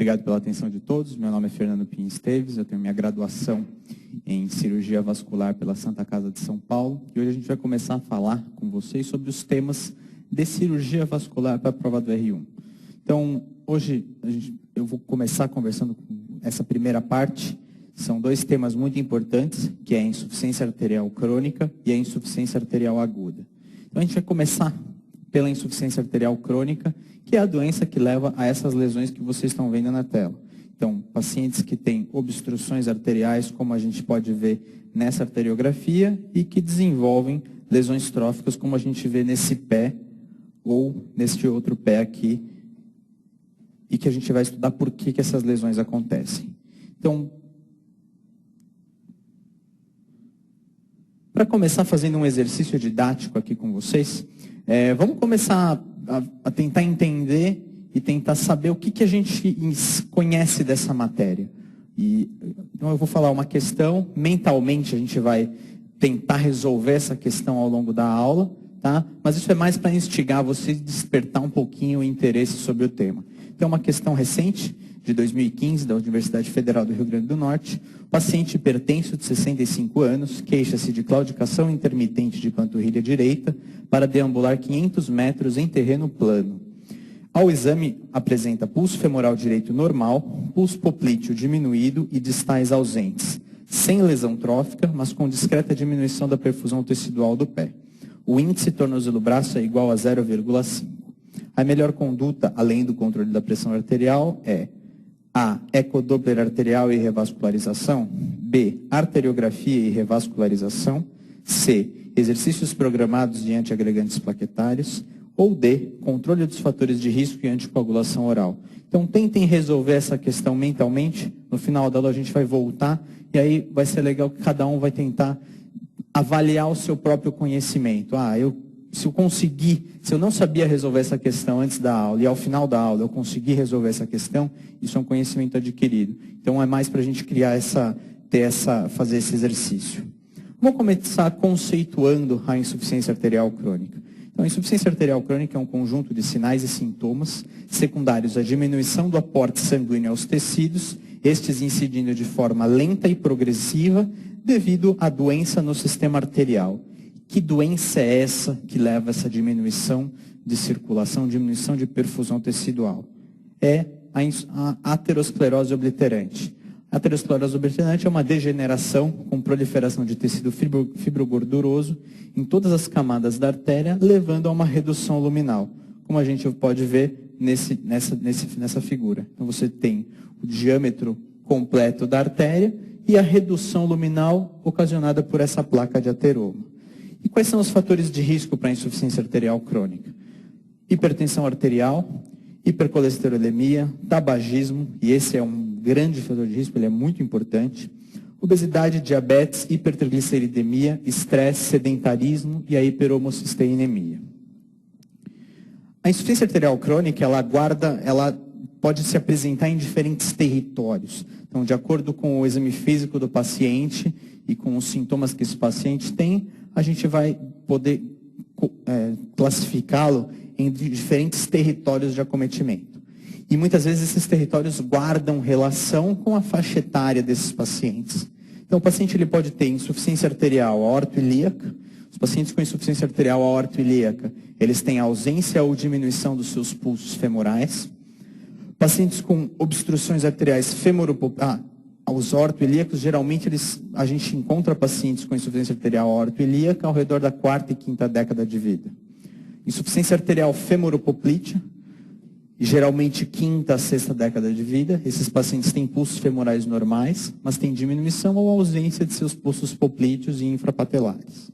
obrigado pela atenção de todos. Meu nome é Fernando Pinho Esteves, eu tenho minha graduação em cirurgia vascular pela Santa Casa de São Paulo. E hoje a gente vai começar a falar com vocês sobre os temas de cirurgia vascular para a prova do R1. Então, hoje eu vou começar conversando com essa primeira parte. São dois temas muito importantes, que é a insuficiência arterial crônica e a insuficiência arterial aguda. Então, a gente vai começar pela insuficiência arterial crônica, que é a doença que leva a essas lesões que vocês estão vendo na tela. Então, pacientes que têm obstruções arteriais, como a gente pode ver nessa arteriografia, e que desenvolvem lesões tróficas, como a gente vê nesse pé ou neste outro pé aqui, e que a gente vai estudar por que essas lesões acontecem. Então, para começar fazendo um exercício didático aqui com vocês, vamos começar a tentar entender e tentar saber o que a gente conhece dessa matéria. Então eu vou falar uma questão, mentalmente a gente vai tentar resolver essa questão ao longo da aula, tá? Mas isso é mais para instigar vocês, despertar um pouquinho o interesse sobre o tema. Então, uma questão recente, de 2015, da Universidade Federal do Rio Grande do Norte. O paciente hipertenso de 65 anos queixa-se de claudicação intermitente de panturrilha direita para deambular 500 metros em terreno plano. Ao exame, apresenta pulso femoral direito normal, pulso poplíteo diminuído e distais ausentes, sem lesão trófica, mas com discreta diminuição da perfusão tecidual do pé. O índice tornozelo-braço é igual a 0,5. A melhor conduta, além do controle da pressão arterial, é A. Ecodoppler arterial e revascularização. B. Arteriografia e revascularização. C. Exercícios programados de antiagregantes plaquetários. Ou D. Controle dos fatores de risco e anticoagulação oral. Então, tentem resolver essa questão mentalmente. No final da aula, a gente vai voltar. E aí vai ser legal que cada um vai tentar avaliar o seu próprio conhecimento. Se eu não sabia resolver essa questão antes da aula e ao final da aula eu consegui resolver essa questão, isso é um conhecimento adquirido. Então é mais para a gente fazer esse exercício. Vamos começar conceituando a insuficiência arterial crônica. Então, a insuficiência arterial crônica é um conjunto de sinais e sintomas secundários à diminuição do aporte sanguíneo aos tecidos, estes incidindo de forma lenta e progressiva devido à doença no sistema arterial. Que doença é essa que leva a essa diminuição de circulação, diminuição de perfusão tecidual? É a aterosclerose obliterante. A aterosclerose obliterante é uma degeneração com proliferação de tecido fibrogorduroso em todas as camadas da artéria, levando a uma redução luminal, como a gente pode ver nessa figura. Então você tem o diâmetro completo da artéria e a redução luminal ocasionada por essa placa de ateroma. E quais são os fatores de risco para a insuficiência arterial crônica? Hipertensão arterial, hipercolesterolemia, tabagismo, e esse é um grande fator de risco, ele é muito importante. Obesidade, diabetes, hipertrigliceridemia, estresse, sedentarismo e a hiperhomocisteinemia. A insuficiência arterial crônica, ela pode se apresentar em diferentes territórios. Então, de acordo com o exame físico do paciente e com os sintomas que esse paciente tem, a gente vai poder classificá-lo em diferentes territórios de acometimento. E muitas vezes esses territórios guardam relação com a faixa etária desses pacientes. Então, o paciente ele pode ter insuficiência arterial aortoilíaca. Os pacientes com insuficiência arterial aortoilíaca, eles têm ausência ou diminuição dos seus pulsos femorais. Pacientes com obstruções arteriais os aortoilíacos, geralmente a gente encontra pacientes com insuficiência arterial aortoilíaca ao redor da 4ª e 5ª década de vida. Insuficiência arterial femoropoplítea, geralmente 5ª a 6ª década de vida. Esses pacientes têm pulsos femorais normais, mas têm diminuição ou ausência de seus pulsos poplíteos e infrapatelares.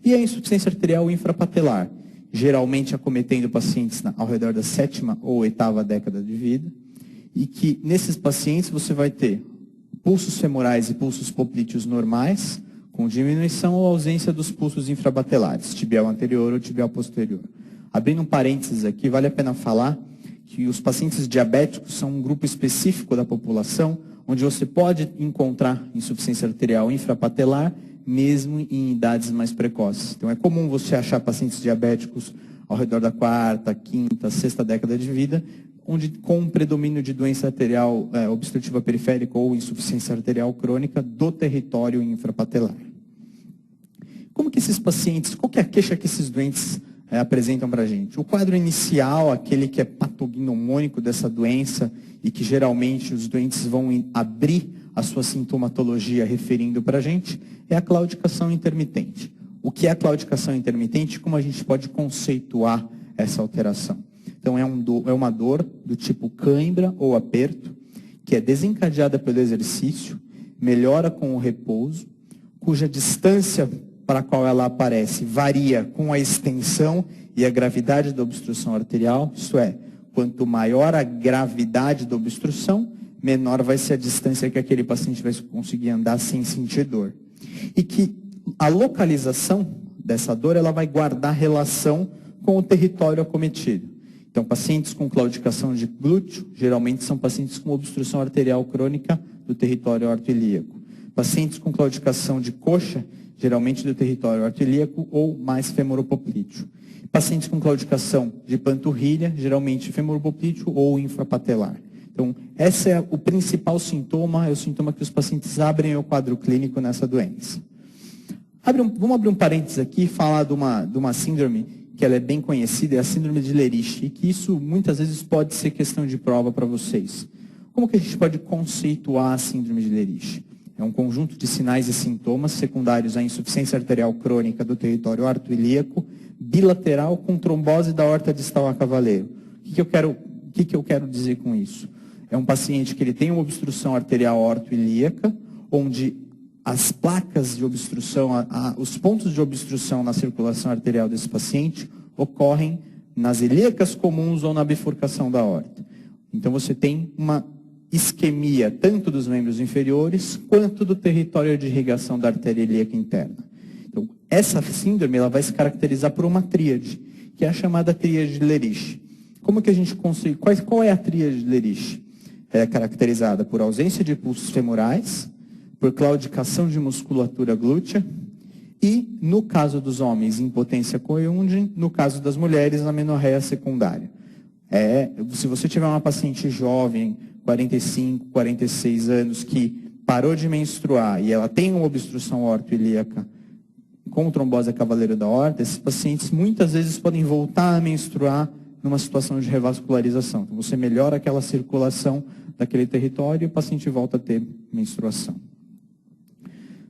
E a insuficiência arterial infrapatelar, geralmente acometendo pacientes ao redor da 7ª ou 8ª década de vida, e que nesses pacientes você vai ter pulsos femorais e pulsos poplíteos normais, com diminuição ou ausência dos pulsos infrapatelares, tibial anterior ou tibial posterior. Abrindo um parênteses aqui, vale a pena falar que os pacientes diabéticos são um grupo específico da população, onde você pode encontrar insuficiência arterial infrapatelar, mesmo em idades mais precoces. Então, é comum você achar pacientes diabéticos ao redor da 4ª, 5ª, 6ª década de vida, com um predomínio de doença arterial obstrutiva periférica ou insuficiência arterial crônica do território infrapatelar. Como que esses pacientes, qual que é a queixa que esses doentes apresentam para a gente? O quadro inicial, aquele que é patognomônico dessa doença e que geralmente os doentes vão abrir a sua sintomatologia referindo para a gente, é a claudicação intermitente. O que é a claudicação intermitente? Como a gente pode conceituar essa alteração? Então, é uma dor do tipo cãibra ou aperto, que é desencadeada pelo exercício, melhora com o repouso, cuja distância para a qual ela aparece varia com a extensão e a gravidade da obstrução arterial, isto é, quanto maior a gravidade da obstrução, menor vai ser a distância que aquele paciente vai conseguir andar sem sentir dor. E que a localização dessa dor ela vai guardar relação com o território acometido. Então, pacientes com claudicação de glúteo, geralmente são pacientes com obstrução arterial crônica do território ortoilíaco. Pacientes com claudicação de coxa, geralmente do território ortoilíaco ou mais femoropoplíteo. Pacientes com claudicação de panturrilha, geralmente femoropoplíteo ou infrapatelar. Então, esse é o principal sintoma, é o sintoma que os pacientes abrem o quadro clínico nessa doença. Vamos abrir um parênteses aqui e falar de uma síndrome que ela é bem conhecida, é a síndrome de Lerich, e que isso muitas vezes pode ser questão de prova para vocês. Como que a gente pode conceituar a síndrome de Lerich? É um conjunto de sinais e sintomas secundários à insuficiência arterial crônica do território artoilíaco, bilateral com trombose da aorta distal a cavaleiro. O que eu quero dizer com isso? É um paciente que ele tem uma obstrução arterial ortoilíaca, onde as placas de obstrução, os pontos de obstrução na circulação arterial desse paciente ocorrem nas ilíacas comuns ou na bifurcação da aorta. Então você tem uma isquemia tanto dos membros inferiores quanto do território de irrigação da artéria ilíaca interna. Então, essa síndrome ela vai se caracterizar por uma tríade, que é a chamada tríade de Lerich. Como que a gente consegue? Qual é a tríade de Lerich? É caracterizada por ausência de pulsos femorais, por claudicação de musculatura glútea e, no caso dos homens, impotência coeúngine, no caso das mulheres, amenorreia secundária. Se você tiver uma paciente jovem, 45, 46 anos, que parou de menstruar e ela tem uma obstrução ortoilíaca com trombose a cavaleiro da aorta, esses pacientes muitas vezes podem voltar a menstruar numa situação de revascularização. Então, você melhora aquela circulação daquele território e o paciente volta a ter menstruação.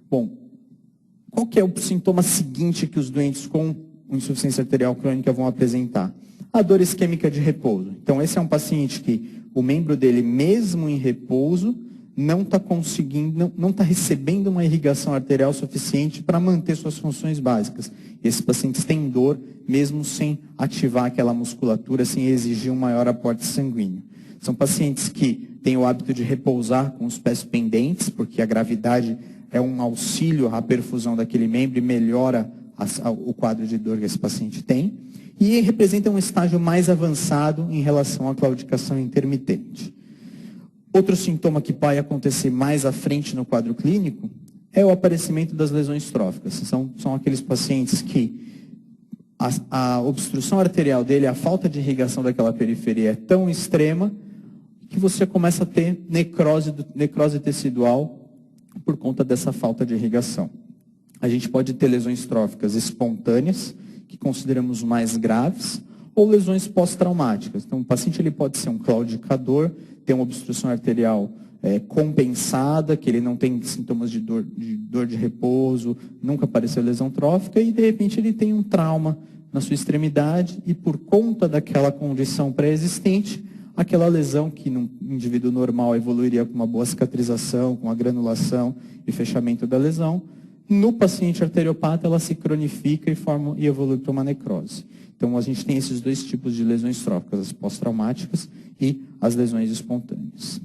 Bom, qual que é o sintoma seguinte que os doentes com insuficiência arterial crônica vão apresentar? A dor isquêmica de repouso. Então, esse é um paciente que o membro dele, mesmo em repouso, não está conseguindo, não está recebendo uma irrigação arterial suficiente para manter suas funções básicas. Esses pacientes têm dor, mesmo sem ativar aquela musculatura, sem exigir um maior aporte sanguíneo. São pacientes que têm o hábito de repousar com os pés pendentes, porque a gravidade é um auxílio à perfusão daquele membro e melhora o quadro de dor que esse paciente tem. E representa um estágio mais avançado em relação à claudicação intermitente. Outro sintoma que pode acontecer mais à frente no quadro clínico é o aparecimento das lesões tróficas. São aqueles pacientes que a obstrução arterial dele, a falta de irrigação daquela periferia é tão extrema que você começa a ter necrose tecidual por conta dessa falta de irrigação. A gente pode ter lesões tróficas espontâneas, que consideramos mais graves, ou lesões pós-traumáticas. Então, o paciente ele pode ser um claudicador, ter uma obstrução arterial compensada, que ele não tem sintomas de dor de repouso, nunca apareceu lesão trófica, e de repente ele tem um trauma na sua extremidade, e por conta daquela condição pré-existente, aquela lesão que num indivíduo normal evoluiria com uma boa cicatrização, com a granulação e fechamento da lesão, no paciente arteriopata ela se cronifica e evolui para uma necrose. Então a gente tem esses dois tipos de lesões tróficas, as pós-traumáticas e as lesões espontâneas.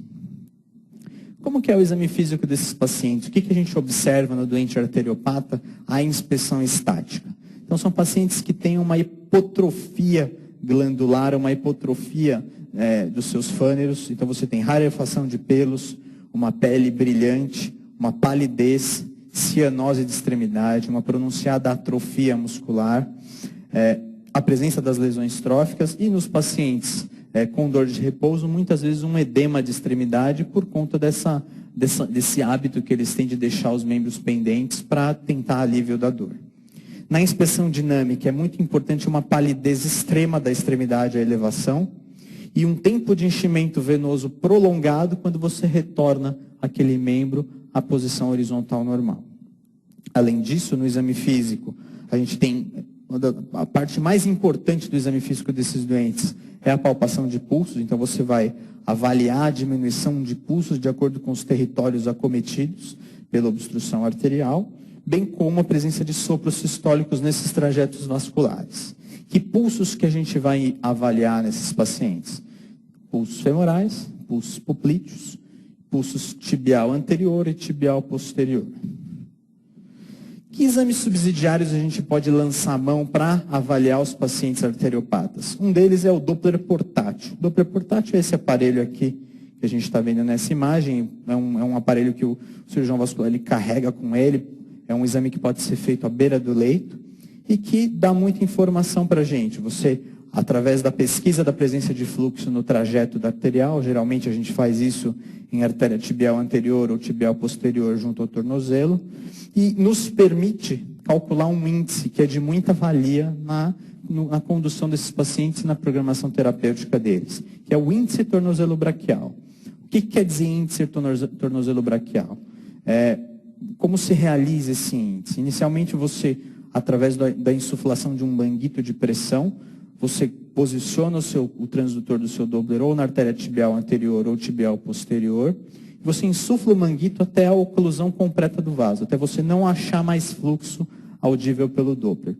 Como que é o exame físico desses pacientes? O que a gente observa no doente arteriopata? A inspeção estática. Então são pacientes que têm uma hipotrofia glandular, uma hipotrofia dos seus fâneros. Então você tem rarefação de pelos, uma pele brilhante, uma palidez, cianose de extremidade, uma pronunciada atrofia muscular, a presença das lesões tróficas e nos pacientes com dor de repouso, muitas vezes um edema de extremidade por conta desse hábito que eles têm de deixar os membros pendentes para tentar alívio da dor. Na inspeção dinâmica é muito importante uma palidez extrema da extremidade à elevação e um tempo de enchimento venoso prolongado quando você retorna aquele membro à posição horizontal normal. Além disso, no exame físico, a gente tem a parte mais importante do exame físico desses doentes é a palpação de pulsos, então você vai avaliar a diminuição de pulsos de acordo com os territórios acometidos pela obstrução arterial, bem como a presença de sopros sistólicos nesses trajetos vasculares. Que pulsos que a gente vai avaliar nesses pacientes? Pulsos femorais, pulsos poplíteos, pulsos tibial anterior e tibial posterior. Que exames subsidiários a gente pode lançar a mão para avaliar os pacientes arteriopatas? Um deles é o Doppler portátil. O Doppler portátil é esse aparelho aqui que a gente está vendo nessa imagem. É um aparelho que o cirurgião vascular ele carrega com ele. É um exame que pode ser feito à beira do leito e que dá muita informação para a gente. Você, através da pesquisa da presença de fluxo no trajeto da arterial, geralmente a gente faz isso em artéria tibial anterior ou tibial posterior junto ao tornozelo, e nos permite calcular um índice que é de muita valia na condução desses pacientes e na programação terapêutica deles, que é o índice tornozelo-braquial. O que quer dizer índice tornozelo-braquial? Como se realiza esse índice? Inicialmente você, através da insuflação de um manguito de pressão, você posiciona o transdutor do seu Doppler ou na artéria tibial anterior ou tibial posterior, você insufla o manguito até a oclusão completa do vaso, até você não achar mais fluxo audível pelo Doppler.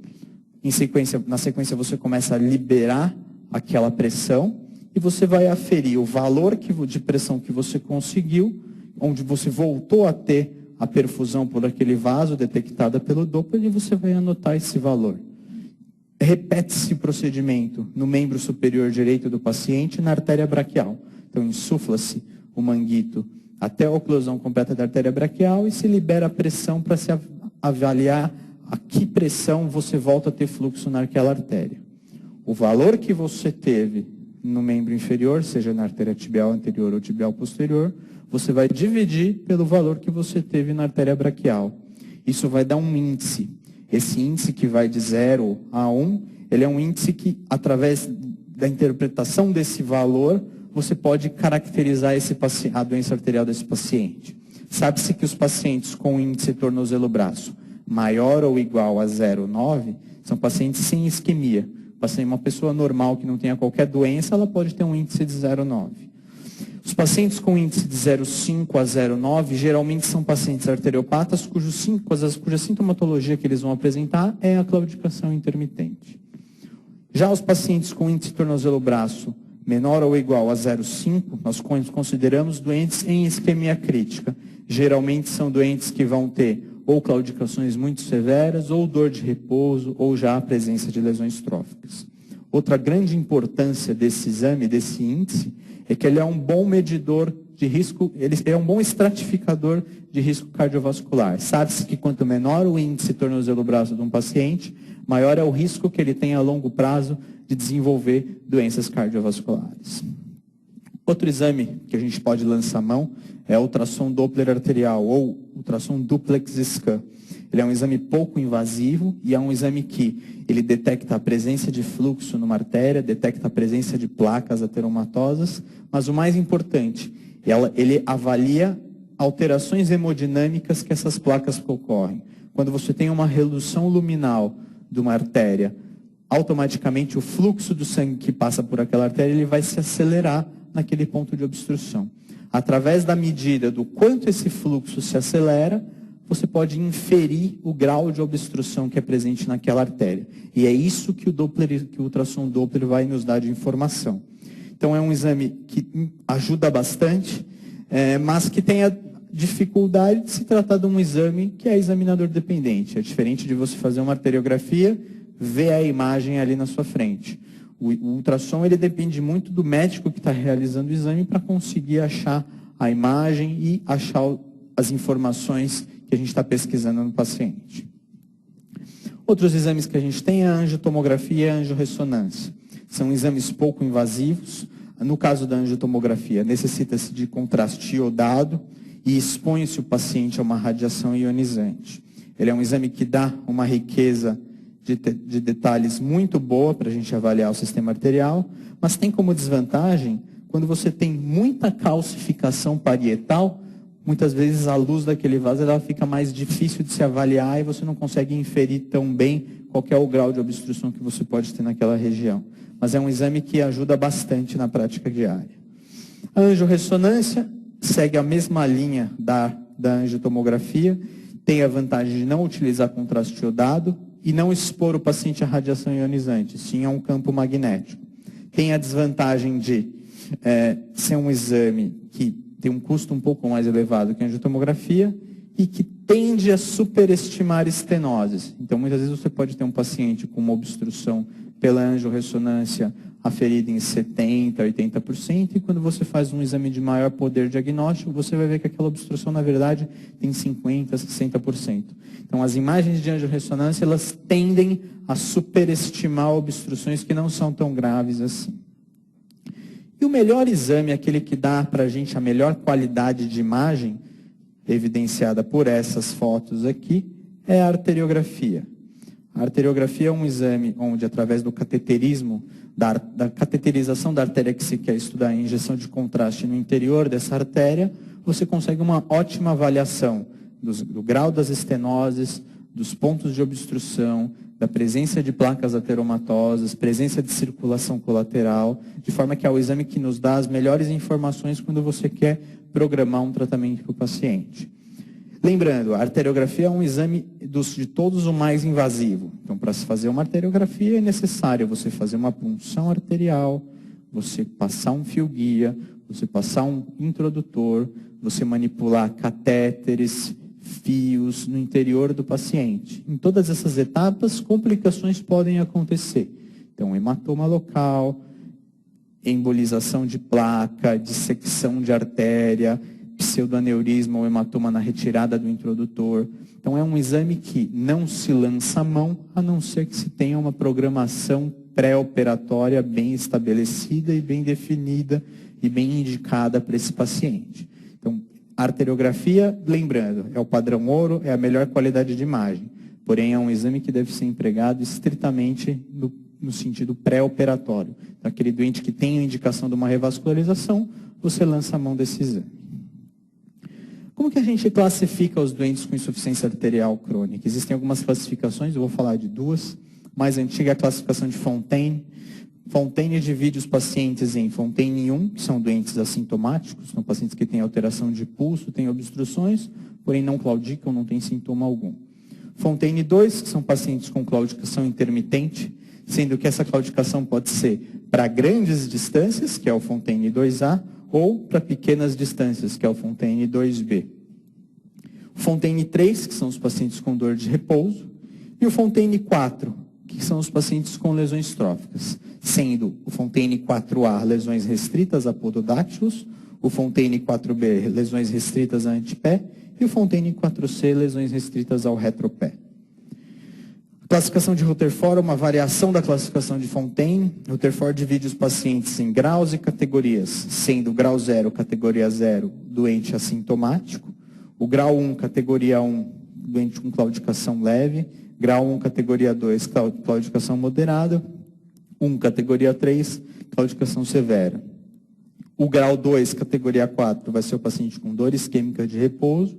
Na sequência, você começa a liberar aquela pressão e você vai aferir o valor de pressão que você conseguiu, onde você voltou a ter a perfusão por aquele vaso detectada pelo Doppler, e você vai anotar esse valor. Repete-se o procedimento no membro superior direito do paciente na artéria braquial. Então, insufla-se o manguito até a oclusão completa da artéria braquial e se libera a pressão para se avaliar a que pressão você volta a ter fluxo naquela artéria. O valor que você teve no membro inferior, seja na artéria tibial anterior ou tibial posterior, você vai dividir pelo valor que você teve na artéria braquial. Isso vai dar um índice. Esse índice que vai de 0 a 1, ele é um índice que, através da interpretação desse valor, você pode caracterizar a doença arterial desse paciente. Sabe-se que os pacientes com índice tornozelo-braço maior ou igual a 0,9 são pacientes sem isquemia. Uma pessoa normal que não tenha qualquer doença, ela pode ter um índice de 0,9. Os pacientes com índice de 0,5 a 0,9 geralmente são pacientes arteriopatas cuja sintomatologia que eles vão apresentar é a claudicação intermitente. Já os pacientes com índice tornozelo-braço menor ou igual a 0,5, nós consideramos doentes em isquemia crítica. Geralmente são doentes que vão ter ou claudicações muito severas, ou dor de repouso, ou já a presença de lesões tróficas. Outra grande importância desse exame, desse índice, é que ele é um bom medidor de risco, ele é um bom estratificador de risco cardiovascular. Sabe-se que quanto menor o índice tornozelo-braço de um paciente, maior é o risco que ele tem a longo prazo de desenvolver doenças cardiovasculares. Outro exame que a gente pode lançar a mão é o ultrassom Doppler arterial, ou ultrassom duplex scan. Ele é um exame pouco invasivo e é um exame que ele detecta a presença de fluxo numa artéria, detecta a presença de placas ateromatosas, mas o mais importante, ele avalia alterações hemodinâmicas que essas placas ocorrem. Quando você tem uma redução luminal de uma artéria, automaticamente o fluxo do sangue que passa por aquela artéria ele vai se acelerar naquele ponto de obstrução. Através da medida do quanto esse fluxo se acelera, você pode inferir o grau de obstrução que é presente naquela artéria. E é isso que o ultrassom Doppler vai nos dar de informação. Então é um exame que ajuda bastante, mas que tem a dificuldade de se tratar de um exame que é examinador dependente. É diferente de você fazer uma arteriografia, ver a imagem ali na sua frente. O ultrassom ele depende muito do médico que está realizando o exame para conseguir achar a imagem e achar as informações que a gente está pesquisando no paciente. Outros exames que a gente tem é a angiotomografia e a angiorressonância. São exames pouco invasivos. No caso da angiotomografia, necessita-se de contraste iodado e expõe-se o paciente a uma radiação ionizante. Ele é um exame que dá uma riqueza de detalhes muito boa para a gente avaliar o sistema arterial, mas tem como desvantagem, quando você tem muita calcificação parietal, muitas vezes a luz daquele vaso ela fica mais difícil de se avaliar e você não consegue inferir tão bem qual que é o grau de obstrução que você pode ter naquela região. Mas é um exame que ajuda bastante na prática diária. A angiorressonância segue a mesma linha da angiotomografia, tem a vantagem de não utilizar contraste iodado e não expor o paciente à radiação ionizante, sim a um campo magnético. Tem a desvantagem de ser um exame que tem um custo um pouco mais elevado que a angiotomografia e que tende a superestimar estenoses. Então, muitas vezes você pode ter um paciente com uma obstrução pela angiorressonância aferida em 70%, 80%, e quando você faz um exame de maior poder diagnóstico, você vai ver que aquela obstrução, na verdade, tem 50%, 60%. Então, as imagens de angiorressonância, elas tendem a superestimar obstruções que não são tão graves assim. E o melhor exame, aquele que dá para a gente a melhor qualidade de imagem, evidenciada por essas fotos aqui, é a arteriografia. A arteriografia é um exame onde, através do cateterismo, da cateterização da artéria que se quer estudar, a injeção de contraste no interior dessa artéria, você consegue uma ótima avaliação do grau das estenoses, dos pontos de obstrução, da presença de placas ateromatosas, presença de circulação colateral, de forma que é o exame que nos dá as melhores informações quando você quer programar um tratamento para o paciente. Lembrando, a arteriografia é um exame de todos o mais invasivo. Então, para se fazer uma arteriografia, é necessário você fazer uma punção arterial, você passar um fio-guia, você passar um introdutor, você manipular catéteres, fios no interior do paciente. Em todas essas etapas, complicações podem acontecer. Então, hematoma local, embolização de placa, dissecção de artéria, pseudoaneurisma ou hematoma na retirada do introdutor. Então, é um exame que não se lança a mão, a não ser que se tenha uma programação pré-operatória bem estabelecida e bem definida e bem indicada para esse paciente. Então, a arteriografia, lembrando, é o padrão ouro, é a melhor qualidade de imagem. Porém, é um exame que deve ser empregado estritamente no sentido pré-operatório. Então, aquele doente que tem a indicação de uma revascularização, você lança a mão desse exame. Como que a gente classifica os doentes com insuficiência arterial crônica? Existem algumas classificações, eu vou falar de duas. Mais antiga é a classificação de Fontaine. Fontaine divide os pacientes em Fontaine 1, que são doentes assintomáticos, são pacientes que têm alteração de pulso, têm obstruções, porém não claudicam, não têm sintoma algum. Fontaine 2, que são pacientes com claudicação intermitente, sendo que essa claudicação pode ser para grandes distâncias, que é o Fontaine 2A, ou para pequenas distâncias, que é o Fontaine 2B. O Fontaine 3, que são os pacientes com dor de repouso, e o Fontaine 4, que são os pacientes com lesões tróficas, sendo o Fontaine 4A lesões restritas a pododáctilos, o Fontaine 4B lesões restritas a antepé e o Fontaine 4C lesões restritas ao retropé. A classificação de Rutherford é uma variação da classificação de Fontaine. Rutherford divide os pacientes em graus e categorias, sendo o grau 0, categoria 0, doente assintomático, o grau 1, categoria 1, doente com claudicação leve, grau 1, categoria 2, claudicação moderada, 1, categoria 3, claudicação severa. O grau 2, categoria 4, vai ser o paciente com dor isquêmica de repouso,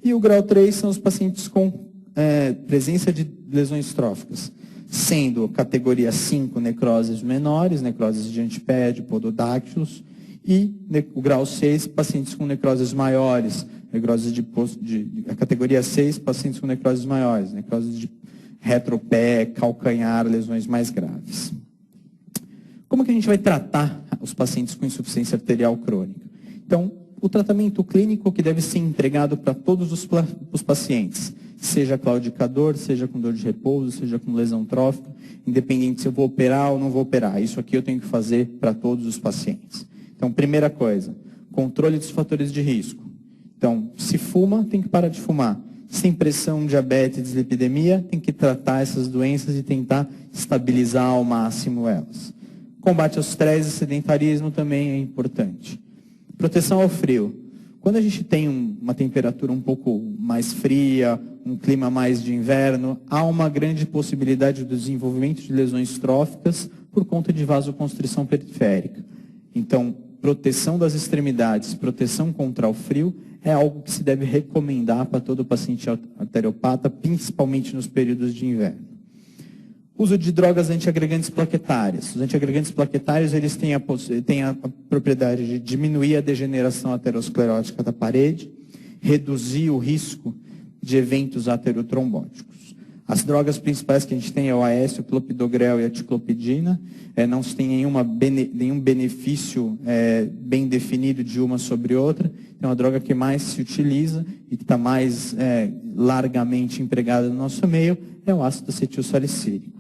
e o grau 3 são os pacientes com presença de lesões tróficas, sendo categoria 5 necroses menores, necroses de antepé, de pododáctilos, e o grau 6, pacientes com necroses maiores, necroses a categoria 6, pacientes com necroses maiores, necroses de retropé, calcanhar, lesões mais graves. Como que a gente vai tratar os pacientes com insuficiência arterial crônica? Então, o tratamento clínico que deve ser entregado para todos os pacientes, seja claudicador, seja com dor de repouso, seja com lesão trófica, independente se eu vou operar ou não vou operar. Isso aqui eu tenho que fazer para todos os pacientes. Então, primeira coisa, controle dos fatores de risco. Então, se fuma, tem que parar de fumar. Se tem pressão, diabetes, dislipidemia, tem que tratar essas doenças e tentar estabilizar ao máximo elas. Combate ao estresse e sedentarismo também é importante. Proteção ao frio. Quando a gente tem uma temperatura um pouco mais fria, um clima mais de inverno, há uma grande possibilidade do desenvolvimento de lesões tróficas por conta de vasoconstrição periférica. Então, proteção das extremidades, proteção contra o frio, é algo que se deve recomendar para todo paciente arteriopata, principalmente nos períodos de inverno. Uso de drogas antiagregantes plaquetárias. Os antiagregantes plaquetários eles têm a propriedade de diminuir a degeneração aterosclerótica da parede, reduzir o risco de eventos aterotrombóticos. As drogas principais que a gente tem é o Aécio, o clopidogrel e a ticlopidina. Não se tem nenhum benefício bem definido de uma sobre outra. Então, a droga que mais se utiliza e que está mais largamente empregada no nosso meio é o ácido acetilsalicílico.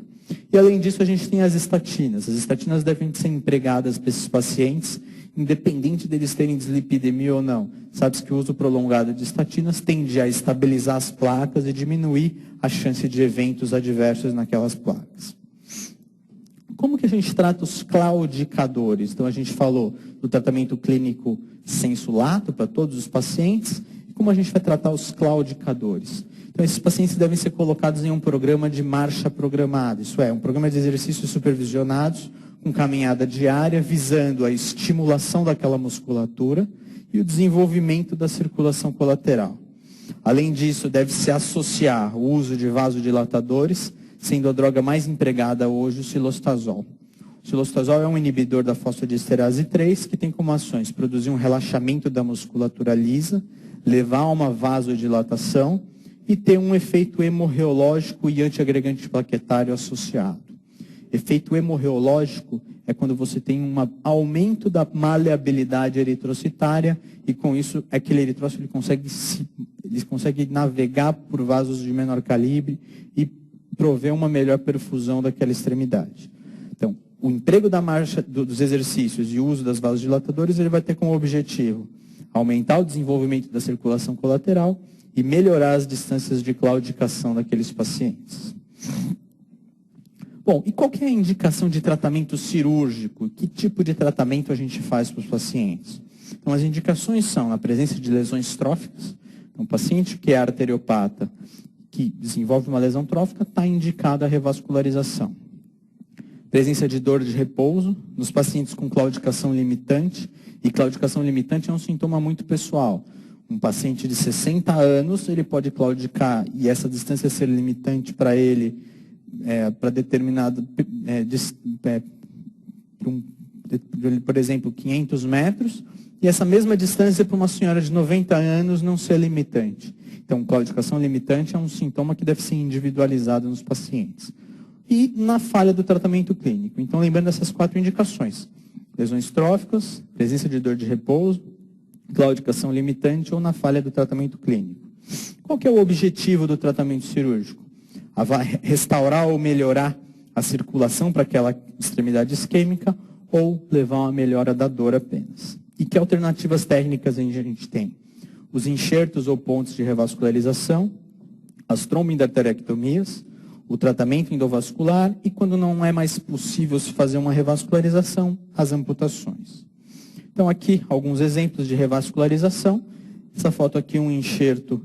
E, além disso, a gente tem as estatinas. As estatinas devem ser empregadas para esses pacientes, independente deles terem dislipidemia ou não. Sabe-se que o uso prolongado de estatinas tende a estabilizar as placas e diminuir a chance de eventos adversos naquelas placas. Como que a gente trata os claudicadores? Então, a gente falou do tratamento clínico sensu lato para todos os pacientes. E como a gente vai tratar os claudicadores? Então, esses pacientes devem ser colocados em um programa de marcha programada. Isso é, um programa de exercícios supervisionados, com caminhada diária, visando a estimulação daquela musculatura e o desenvolvimento da circulação colateral. Além disso, deve-se associar o uso de vasodilatadores, sendo a droga mais empregada hoje o cilostazol. O cilostazol é um inibidor da fosfodiesterase 3, que tem como ações produzir um relaxamento da musculatura lisa, levar a uma vasodilatação e ter um efeito hemorreológico e antiagregante plaquetário associado. Efeito hemorreológico é quando você tem um aumento da maleabilidade eritrocitária e com isso aquele eritrócito ele consegue navegar por vasos de menor calibre e prover uma melhor perfusão daquela extremidade. Então, o emprego da marcha dos exercícios e o uso das vasodilatadores ele vai ter como objetivo aumentar o desenvolvimento da circulação colateral e melhorar as distâncias de claudicação daqueles pacientes. Bom, e qual que é a indicação de tratamento cirúrgico? Que tipo de tratamento a gente faz para os pacientes? Então, as indicações são na presença de lesões tróficas. Então, o paciente que é arteriopata, que desenvolve uma lesão trófica, está indicada a revascularização. Presença de dor de repouso, nos pacientes com claudicação limitante, e claudicação limitante é um sintoma muito pessoal. Um paciente de 60 anos, ele pode claudicar, e essa distância ser limitante para ele, para determinado, por exemplo, 500 metros, e essa mesma distância para uma senhora de 90 anos não ser limitante. Então, claudicação limitante é um sintoma que deve ser individualizado nos pacientes. E na falha do tratamento clínico. Então, lembrando essas 4 indicações. Lesões tróficas, presença de dor de repouso, claudicação limitante ou na falha do tratamento clínico. Qual que é o objetivo do tratamento cirúrgico? Restaurar ou melhorar a circulação para aquela extremidade isquêmica ou levar a uma melhora da dor apenas. E que alternativas técnicas a gente tem? Os enxertos ou pontes de revascularização, as tromboendarterectomias, o tratamento endovascular e, quando não é mais possível se fazer uma revascularização, as amputações. Então, aqui, alguns exemplos de revascularização. Essa foto aqui é um enxerto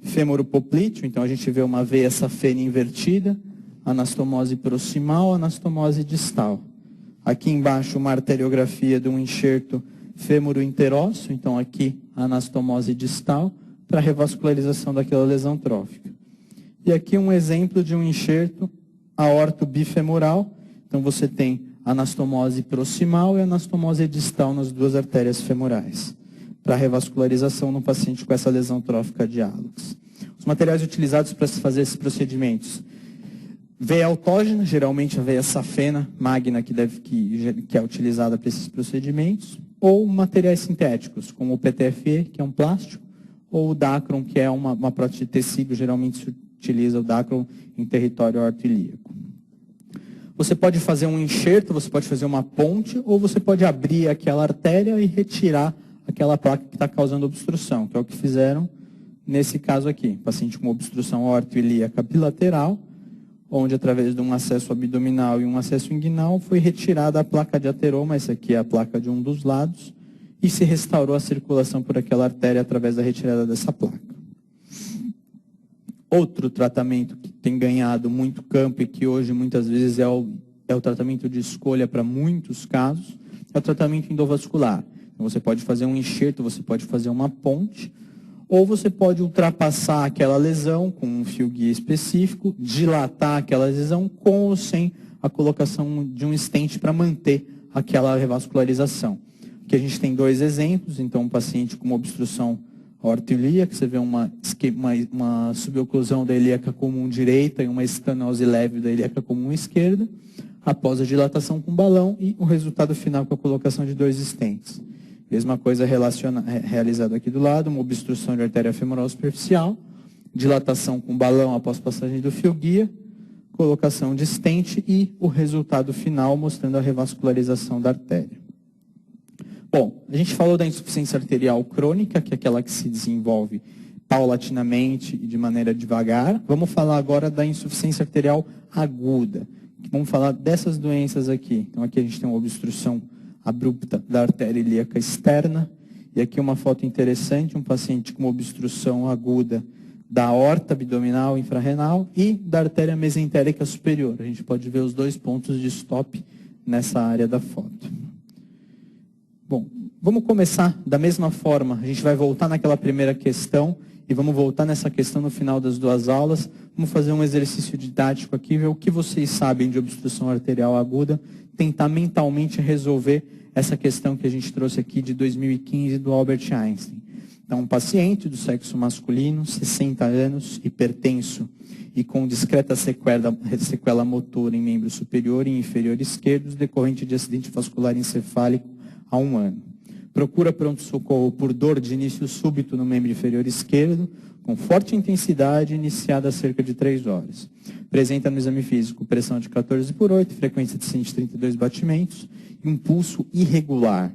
femoropoplíteo, então a gente vê uma veia safena invertida, anastomose proximal, anastomose distal. Aqui embaixo, uma arteriografia de um enxerto fêmoro-interósseo, então aqui a anastomose distal, para revascularização daquela lesão trófica. E aqui um exemplo de um enxerto aorto-bifemoral, então você tem anastomose proximal e anastomose distal nas 2 artérias femorais, para revascularização no paciente com essa lesão trófica de hálux. Os materiais utilizados para se fazer esses procedimentos: veia autógena, geralmente a veia safena magna que é utilizada para esses procedimentos, ou materiais sintéticos, como o PTFE, que é um plástico, ou o Dacron, que é uma prótese de tecido, geralmente se utiliza o Dacron em território aortoilíaco. Você pode fazer um enxerto, você pode fazer uma ponte, ou você pode abrir aquela artéria e retirar aquela placa que está causando obstrução, que é o que fizeram nesse caso aqui. Paciente com obstrução aortoilíaca bilateral, onde através de um acesso abdominal e um acesso inguinal foi retirada a placa de ateroma, essa aqui é a placa de um dos lados, e se restaurou a circulação por aquela artéria através da retirada dessa placa. Outro tratamento que tem ganhado muito campo e que hoje muitas vezes é o tratamento de escolha para muitos casos, é o tratamento endovascular. Então, você pode fazer um enxerto, você pode fazer uma ponte, ou você pode ultrapassar aquela lesão com um fio guia específico, dilatar aquela lesão com ou sem a colocação de um stent para manter aquela revascularização. Aqui a gente tem dois exemplos, então um paciente com uma obstrução aortoilíaca, você vê uma suboclusão da ilíaca comum direita e uma estenose leve da ilíaca comum esquerda, após a dilatação com balão e o resultado final com a colocação de dois stents. Mesma coisa realizada aqui do lado, uma obstrução de artéria femoral superficial, dilatação com balão após passagem do fio guia, colocação de stent e o resultado final mostrando a revascularização da artéria. Bom, a gente falou da insuficiência arterial crônica, que é aquela que se desenvolve paulatinamente e de maneira devagar. Vamos falar agora da insuficiência arterial aguda. Vamos falar dessas doenças aqui. Então aqui a gente tem uma obstrução abrupta da artéria ilíaca externa. E aqui uma foto interessante, um paciente com uma obstrução aguda da aorta abdominal infrarrenal e da artéria mesentérica superior. A gente pode ver os dois pontos de stop nessa área da foto. Bom, vamos começar da mesma forma. A gente vai voltar naquela primeira questão e vamos voltar nessa questão no final das duas aulas. Vamos fazer um exercício didático aqui, ver o que vocês sabem de obstrução arterial aguda, tentar mentalmente resolver essa questão que a gente trouxe aqui de 2015 do Albert Einstein. Então, um paciente do sexo masculino, 60 anos, hipertenso e com discreta sequela motora em membro superior e inferior esquerdos, decorrente de acidente vascular encefálico há 1 ano. Procura pronto-socorro por dor de início súbito no membro inferior esquerdo, com forte intensidade, iniciada há cerca de 3 horas. Apresenta no exame físico pressão de 14/8, frequência de 132 batimentos e um pulso irregular.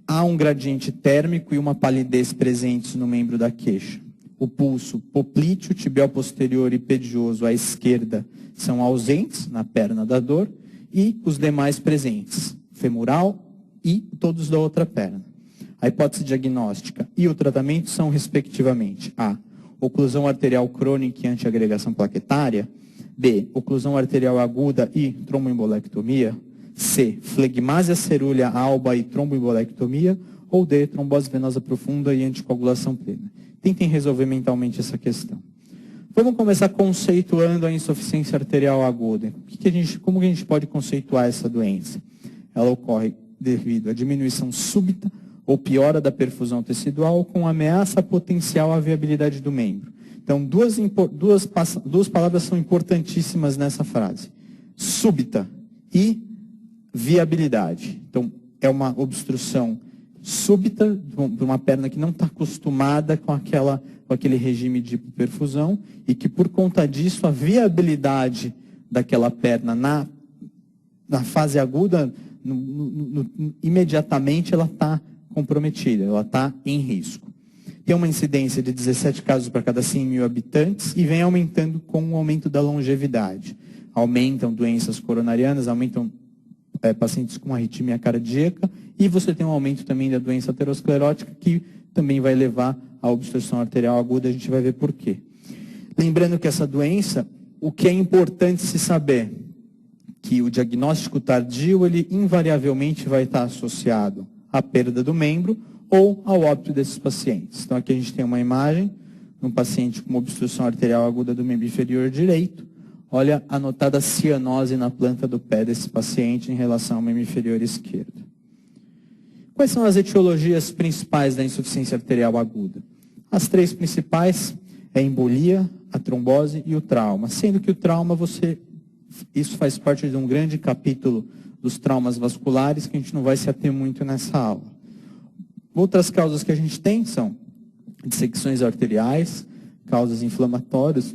Há um gradiente térmico e uma palidez presentes no membro da queixa. O pulso poplíteo, tibial posterior e pedioso à esquerda são ausentes na perna da dor e os demais presentes, femoral e todos da outra perna. A hipótese diagnóstica e o tratamento são, respectivamente, A. Oclusão arterial crônica e antiagregação plaquetária. B. Oclusão arterial aguda e tromboembolectomia. C. Flegmásia cerúlea alba e tromboembolectomia. Ou D. Trombose venosa profunda e anticoagulação plena. Tentem resolver mentalmente essa questão. Vamos começar conceituando a insuficiência arterial aguda. Como que a gente pode conceituar essa doença? Ela ocorre devido à diminuição súbita ou piora da perfusão tecidual com ameaça potencial à viabilidade do membro. Então, duas palavras são importantíssimas nessa frase. Súbita e viabilidade. Então, é uma obstrução súbita de uma perna que não está acostumada com aquele regime de perfusão e que, por conta disso, a viabilidade daquela perna na fase aguda, imediatamente ela está comprometida, ela está em risco. Tem uma incidência de 17 casos para cada 100 mil habitantes e vem aumentando com o aumento da longevidade. Aumentam doenças coronarianas, aumentam pacientes com arritmia cardíaca e você tem um aumento também da doença aterosclerótica que também vai levar à obstrução arterial aguda, a gente vai ver por quê. Lembrando que essa doença, o que é importante se saber, que o diagnóstico tardio, ele invariavelmente vai estar associado à perda do membro ou ao óbito desses pacientes. Então aqui a gente tem uma imagem de um paciente com uma obstrução arterial aguda do membro inferior direito. Olha a notada cianose na planta do pé desse paciente em relação ao membro inferior esquerdo. Quais são as etiologias principais da insuficiência arterial aguda? As 3 principais é a embolia, a trombose e o trauma. Sendo que o trauma, isso faz parte de um grande capítulo dos traumas vasculares que a gente não vai se ater muito nessa aula. Outras causas que a gente tem são dissecções arteriais, causas inflamatórias.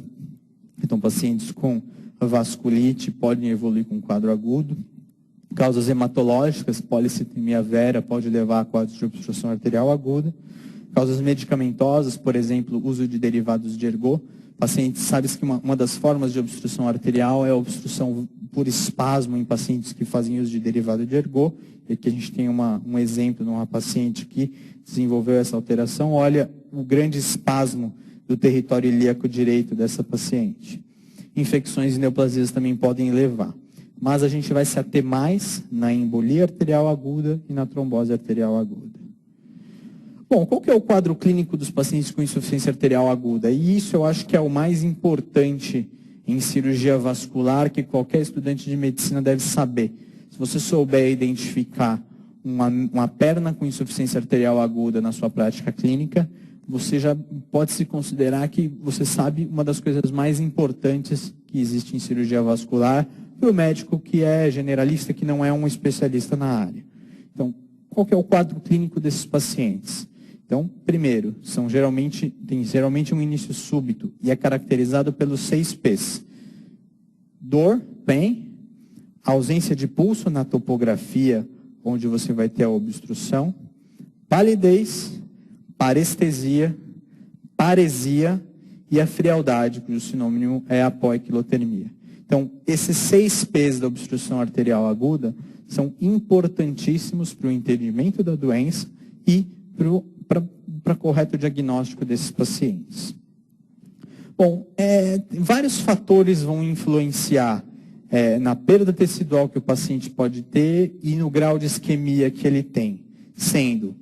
Então, pacientes com vasculite podem evoluir com quadro agudo. Causas hematológicas, policitemia vera pode levar a quadros de obstrução arterial aguda. Causas medicamentosas, por exemplo, uso de derivados de ergot. Pacientes, sabe que uma das formas de obstrução arterial é a obstrução por espasmo em pacientes que fazem uso de derivado de ergot. E aqui a gente tem um exemplo de uma paciente que desenvolveu essa alteração. Olha o grande espasmo do território ilíaco direito dessa paciente. Infecções e neoplasias também podem levar. Mas a gente vai se ater mais na embolia arterial aguda e na trombose arterial aguda. Bom, qual que é o quadro clínico dos pacientes com insuficiência arterial aguda? E isso eu acho que é o mais importante em cirurgia vascular que qualquer estudante de medicina deve saber. Se você souber identificar uma perna com insuficiência arterial aguda na sua prática clínica, você já pode se considerar que você sabe uma das coisas mais importantes que existe em cirurgia vascular para o médico que é generalista, que não é um especialista na área. Então, qual que é o quadro clínico desses pacientes? Então, primeiro, tem geralmente um início súbito e é caracterizado pelos 6 P's. Dor, pain, ausência de pulso na topografia, onde você vai ter a obstrução, palidez, parestesia, paresia e a frialdade, cujo sinônimo é a apoiquilotermia. Então, esses 6 P's da obstrução arterial aguda são importantíssimos para o entendimento da doença e para correto diagnóstico desses pacientes. Bom, vários fatores vão influenciar na perda tecidual que o paciente pode ter e no grau de isquemia que ele tem, sendo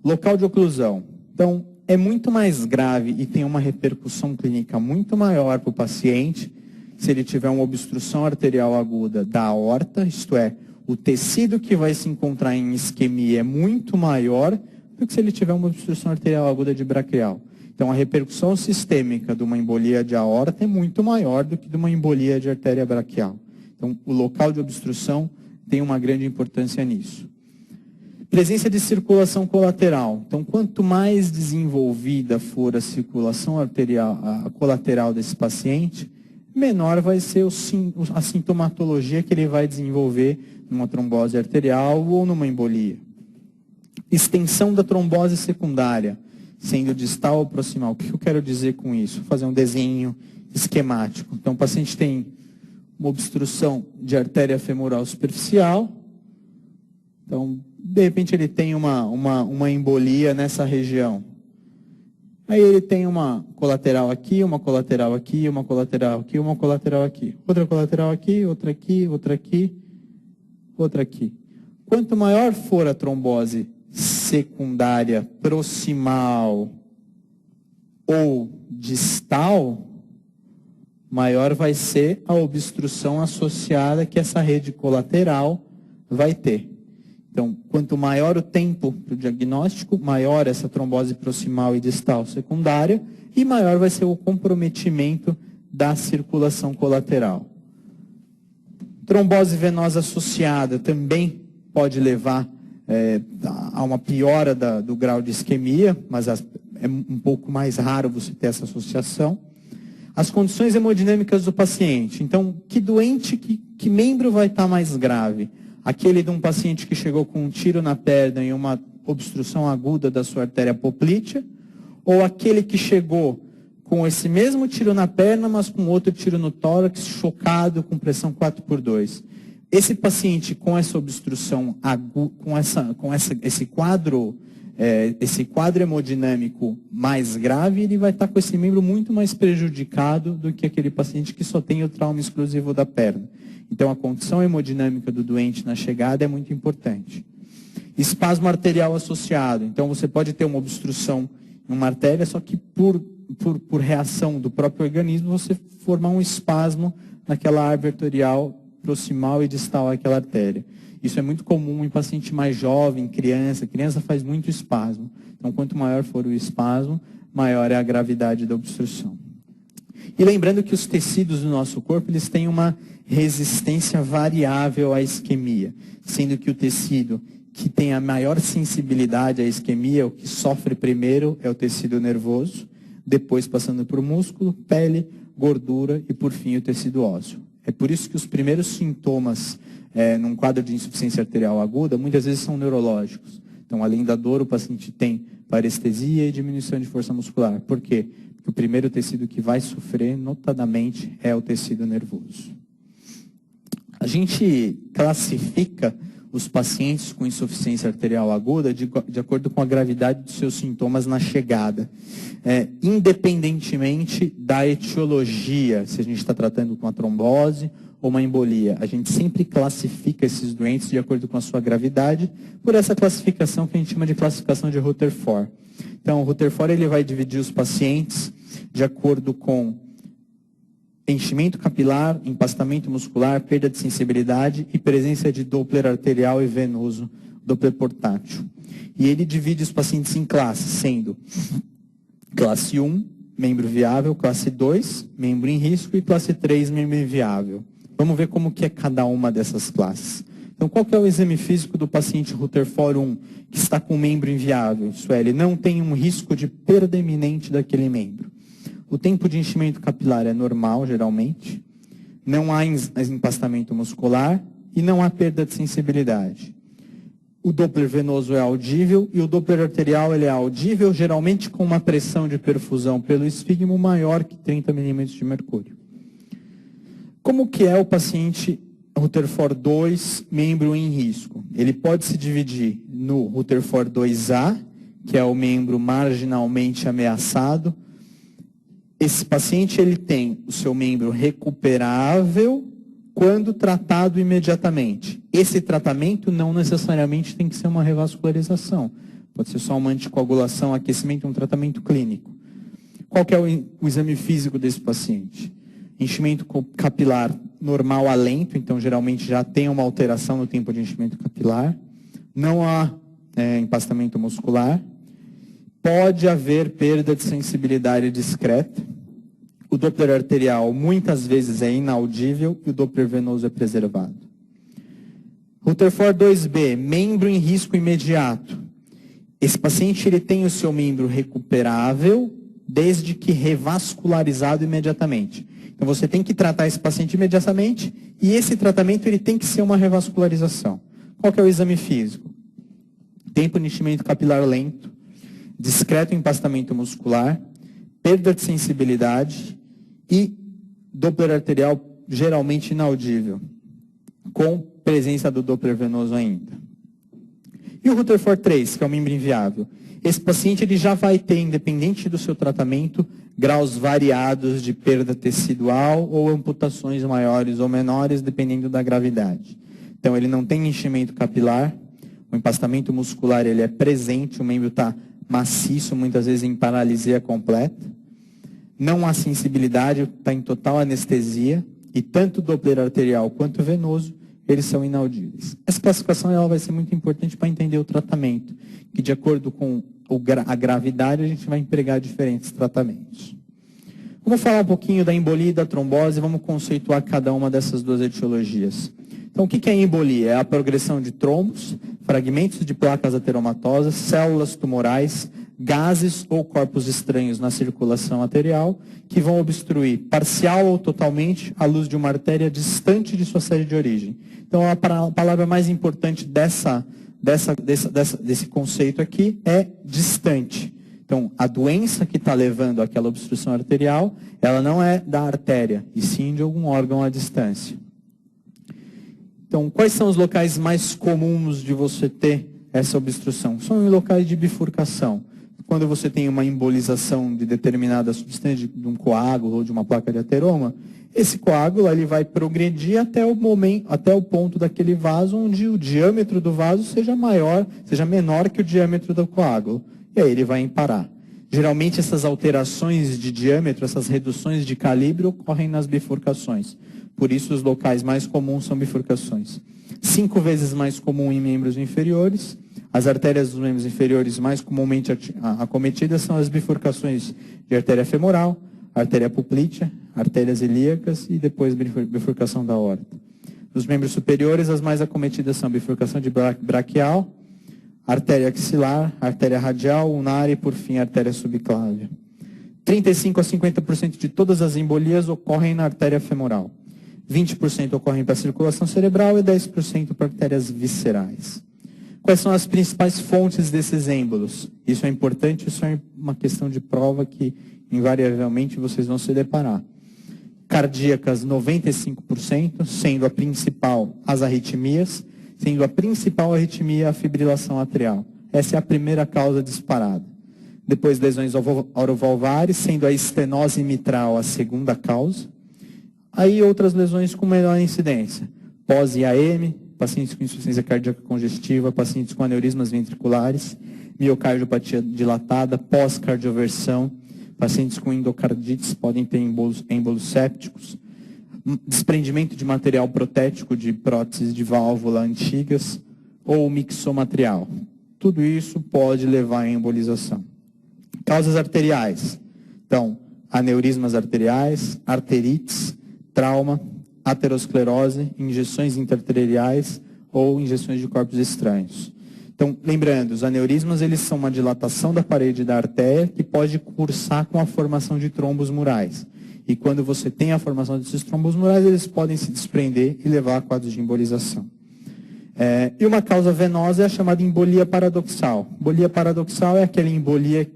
local de oclusão. Então, é muito mais grave e tem uma repercussão clínica muito maior para o paciente se ele tiver uma obstrução arterial aguda da aorta, isto é, o tecido que vai se encontrar em isquemia é muito maior do que se ele tiver uma obstrução arterial aguda de braquial. Então, a repercussão sistêmica de uma embolia de aorta é muito maior do que de uma embolia de artéria braquial. Então, o local de obstrução tem uma grande importância nisso. Presença de circulação colateral. Então, quanto mais desenvolvida for a circulação arterial, a colateral desse paciente, menor vai ser a sintomatologia que ele vai desenvolver numa trombose arterial ou numa embolia. Extensão da trombose secundária, sendo distal ou proximal. O que eu quero dizer com isso? Vou fazer um desenho esquemático. Então, o paciente tem uma obstrução de artéria femoral superficial. Então, de repente, ele tem uma embolia nessa região. Aí ele tem uma colateral aqui, uma colateral aqui, uma colateral aqui, uma colateral aqui. Outra colateral aqui, outra aqui, outra aqui, outra aqui. Quanto maior for a trombose secundária, proximal ou distal, maior vai ser a obstrução associada que essa rede colateral vai ter. Então, quanto maior o tempo para o diagnóstico, maior essa trombose proximal e distal secundária e maior vai ser o comprometimento da circulação colateral. Trombose venosa associada também pode levar a uma piora do grau de isquemia, mas é um pouco mais raro você ter essa associação. As condições hemodinâmicas do paciente. Então, que doente, que membro vai estar mais grave? Aquele de um paciente que chegou com um tiro na perna e uma obstrução aguda da sua artéria poplítea, ou aquele que chegou com esse mesmo tiro na perna, mas com outro tiro no tórax, chocado, com pressão 4/2. Esse paciente com essa obstrução aguda, esse quadro hemodinâmico mais grave, ele vai estar com esse membro muito mais prejudicado do que aquele paciente que só tem o trauma exclusivo da perna. Então, a condição hemodinâmica do doente na chegada é muito importante. Espasmo arterial associado. Então, você pode ter uma obstrução em uma artéria, só que por reação do próprio organismo, você formar um espasmo naquela árvore arterial proximal e distal àquela artéria. Isso é muito comum em paciente mais jovem, criança. Criança faz muito espasmo. Então, quanto maior for o espasmo, maior é a gravidade da obstrução. E lembrando que os tecidos do nosso corpo, eles têm uma resistência variável à isquemia, sendo que o tecido que tem a maior sensibilidade à isquemia, o que sofre primeiro é o tecido nervoso, depois passando por músculo, pele, gordura e por fim o tecido ósseo. É por isso que os primeiros sintomas num quadro de insuficiência arterial aguda muitas vezes são neurológicos. Então, além da dor, o paciente tem parestesia e diminuição de força muscular. Por quê? Porque o primeiro tecido que vai sofrer, notadamente, é o tecido nervoso. A gente classifica os pacientes com insuficiência arterial aguda de acordo com a gravidade dos seus sintomas na chegada, independentemente da etiologia, se a gente está tratando com uma trombose ou uma embolia. A gente sempre classifica esses doentes de acordo com a sua gravidade, por essa classificação que a gente chama de classificação de Rutherford. Então, o Rutherford ele vai dividir os pacientes de acordo com enchimento capilar, empastamento muscular, perda de sensibilidade e presença de Doppler arterial e venoso, Doppler portátil. E ele divide os pacientes em classes, sendo classe 1, membro viável, classe 2, membro em risco e classe 3, membro inviável. Vamos ver como que é cada uma dessas classes. Então, qual que é o exame físico do paciente Rutherford 1, que está com membro inviável? Isso é, ele não tem um risco de perda iminente daquele membro. O tempo de enchimento capilar é normal, geralmente. Não há empastamento muscular e não há perda de sensibilidade. O Doppler venoso é audível e o Doppler arterial ele é audível, geralmente com uma pressão de perfusão pelo esfígmo maior que 30 milímetros de mercúrio. Como que é o paciente Rutherford 2, membro em risco? Ele pode se dividir no Rutherford 2A, que é o membro marginalmente ameaçado. Esse paciente ele tem o seu membro recuperável quando tratado imediatamente. Esse tratamento não necessariamente tem que ser uma revascularização. Pode ser só uma anticoagulação, aquecimento, um tratamento clínico. Qual que é o exame físico desse paciente? Enchimento capilar normal a lento, então geralmente já tem uma alteração no tempo de enchimento capilar. Não há empastamento muscular. Pode haver perda de sensibilidade discreta. O Doppler arterial muitas vezes é inaudível e o Doppler venoso é preservado. Rutherford 2B, membro em risco imediato. Esse paciente ele tem o seu membro recuperável desde que revascularizado imediatamente. Então você tem que tratar esse paciente imediatamente e esse tratamento ele tem que ser uma revascularização. Qual que é o exame físico? Tempo de enchimento capilar lento, discreto empastamento muscular, perda de sensibilidade e Doppler arterial geralmente inaudível, com presença do Doppler venoso ainda. E o Rutherford 3, que é o membro inviável? Esse paciente ele já vai ter, independente do seu tratamento, graus variados de perda tecidual ou amputações maiores ou menores, dependendo da gravidade. Então, ele não tem enchimento capilar, o empastamento muscular ele é presente, o membro está maciço, muitas vezes em paralisia completa. Não há sensibilidade, está em total anestesia, e tanto o Doppler arterial quanto o venoso, eles são inaudíveis. Essa classificação ela vai ser muito importante para entender o tratamento, que de acordo com a gravidade a gente vai empregar diferentes tratamentos. Vamos falar um pouquinho da embolia e da trombose, vamos conceituar cada uma dessas duas etiologias. Então, o que é embolia? É a progressão de trombos, fragmentos de placas ateromatosas, células tumorais, gases ou corpos estranhos na circulação arterial que vão obstruir parcial ou totalmente a luz de uma artéria distante de sua sede de origem. Então, a palavra mais importante desse conceito aqui é distante. Então, a doença que está levando àquela obstrução arterial, ela não é da artéria, e sim de algum órgão à distância. Então, quais são os locais mais comuns de você ter essa obstrução? São em locais de bifurcação. Quando você tem uma embolização de determinada substância, de um coágulo ou de uma placa de ateroma, esse coágulo ele vai progredir até o ponto daquele vaso onde o diâmetro do vaso seja menor que o diâmetro do coágulo. E aí ele vai emparar. Geralmente essas alterações de diâmetro, essas reduções de calibre ocorrem nas bifurcações. Por isso os locais mais comuns são bifurcações. 5 vezes mais comum em membros inferiores. As artérias dos membros inferiores mais comumente acometidas são as bifurcações de artéria femoral, artéria poplítea, artérias ilíacas e depois bifurcação da aorta. Nos membros superiores, as mais acometidas são bifurcação de braquial, artéria axilar, artéria radial, ulnar e, por fim, artéria subclávia. 35% a 50% de todas as embolias ocorrem na artéria femoral. 20% ocorrem para a circulação cerebral e 10% para artérias viscerais. Quais são as principais fontes desses êmbolos? Isso é importante, isso é uma questão de prova que invariavelmente vocês vão se deparar. Cardíacas, 95%, sendo a principal as arritmias, sendo a principal arritmia a fibrilação atrial. Essa é a primeira causa disparada. Depois, lesões orovalvares, sendo a estenose mitral a segunda causa. Aí outras lesões com menor incidência. Pós-IAM, pacientes com insuficiência cardíaca congestiva, pacientes com aneurismas ventriculares, miocardiopatia dilatada, pós-cardioversão, pacientes com endocardites podem ter êmbolos sépticos, desprendimento de material protético de próteses de válvula antigas ou mixomatrial. Tudo isso pode levar à embolização. Causas arteriais. Então, aneurismas arteriais, arterites, trauma, aterosclerose, injeções intraarteriais ou injeções de corpos estranhos. Então, lembrando, os aneurismas eles são uma dilatação da parede da artéria que pode cursar com a formação de trombos murais. E quando você tem a formação desses trombos murais, eles podem se desprender e levar a quadros de embolização. E uma causa venosa é a chamada embolia paradoxal. Embolia paradoxal é aquela embolia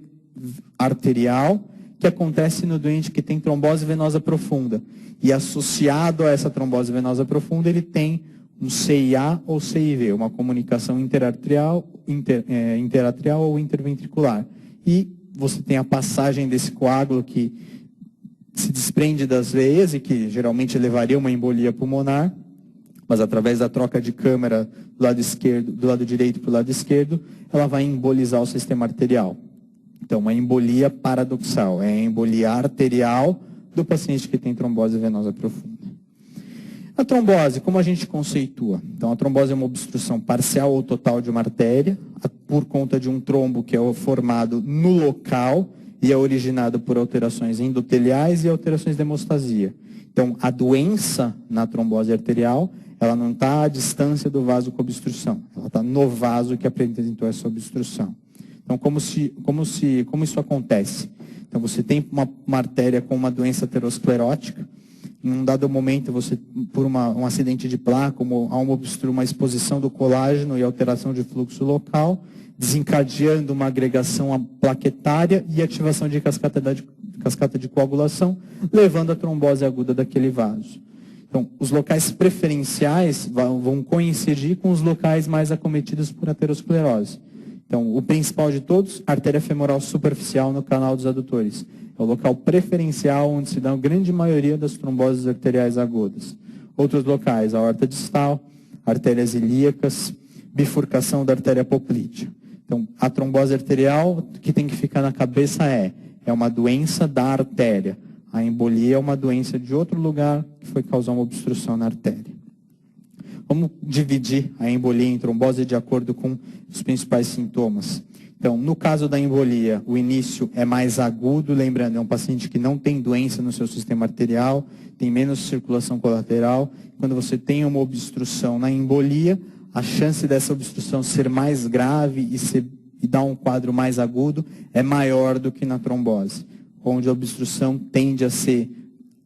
arterial que acontece no doente que tem trombose venosa profunda. E associado a essa trombose venosa profunda, ele tem um CIA ou CIV, uma comunicação interatrial ou interventricular. E você tem a passagem desse coágulo que se desprende das veias e que geralmente levaria a uma embolia pulmonar, mas através da troca de câmara do lado direito para o lado esquerdo, ela vai embolizar o sistema arterial. Então, uma embolia paradoxal, é a embolia arterial do paciente que tem trombose venosa profunda. A trombose, como a gente conceitua? Então, a trombose é uma obstrução parcial ou total de uma artéria, por conta de um trombo que é formado no local e é originado por alterações endoteliais e alterações de hemostasia. Então, a doença na trombose arterial, ela não está à distância do vaso com obstrução, ela está no vaso que apresentou essa obstrução. Então, como isso acontece? Então, você tem uma artéria com uma doença aterosclerótica, em um dado momento, você, por um acidente de placa, uma exposição do colágeno e alteração de fluxo local, desencadeando uma agregação plaquetária e ativação de cascata de coagulação, levando à trombose aguda daquele vaso. Então, os locais preferenciais vão coincidir com os locais mais acometidos por aterosclerose. Então, o principal de todos, artéria femoral superficial no canal dos adutores. É o local preferencial onde se dá a grande maioria das tromboses arteriais agudas. Outros locais, a aorta distal, artérias ilíacas, bifurcação da artéria poplítea. Então, a trombose arterial, o que tem que ficar na cabeça é uma doença da artéria. A embolia é uma doença de outro lugar que foi causar uma obstrução na artéria. Vamos dividir a embolia em trombose de acordo com os principais sintomas. Então, no caso da embolia, o início é mais agudo, lembrando, é um paciente que não tem doença no seu sistema arterial, tem menos circulação colateral. Quando você tem uma obstrução na embolia, a chance dessa obstrução ser mais grave e dar um quadro mais agudo é maior do que na trombose, onde a obstrução tende a ser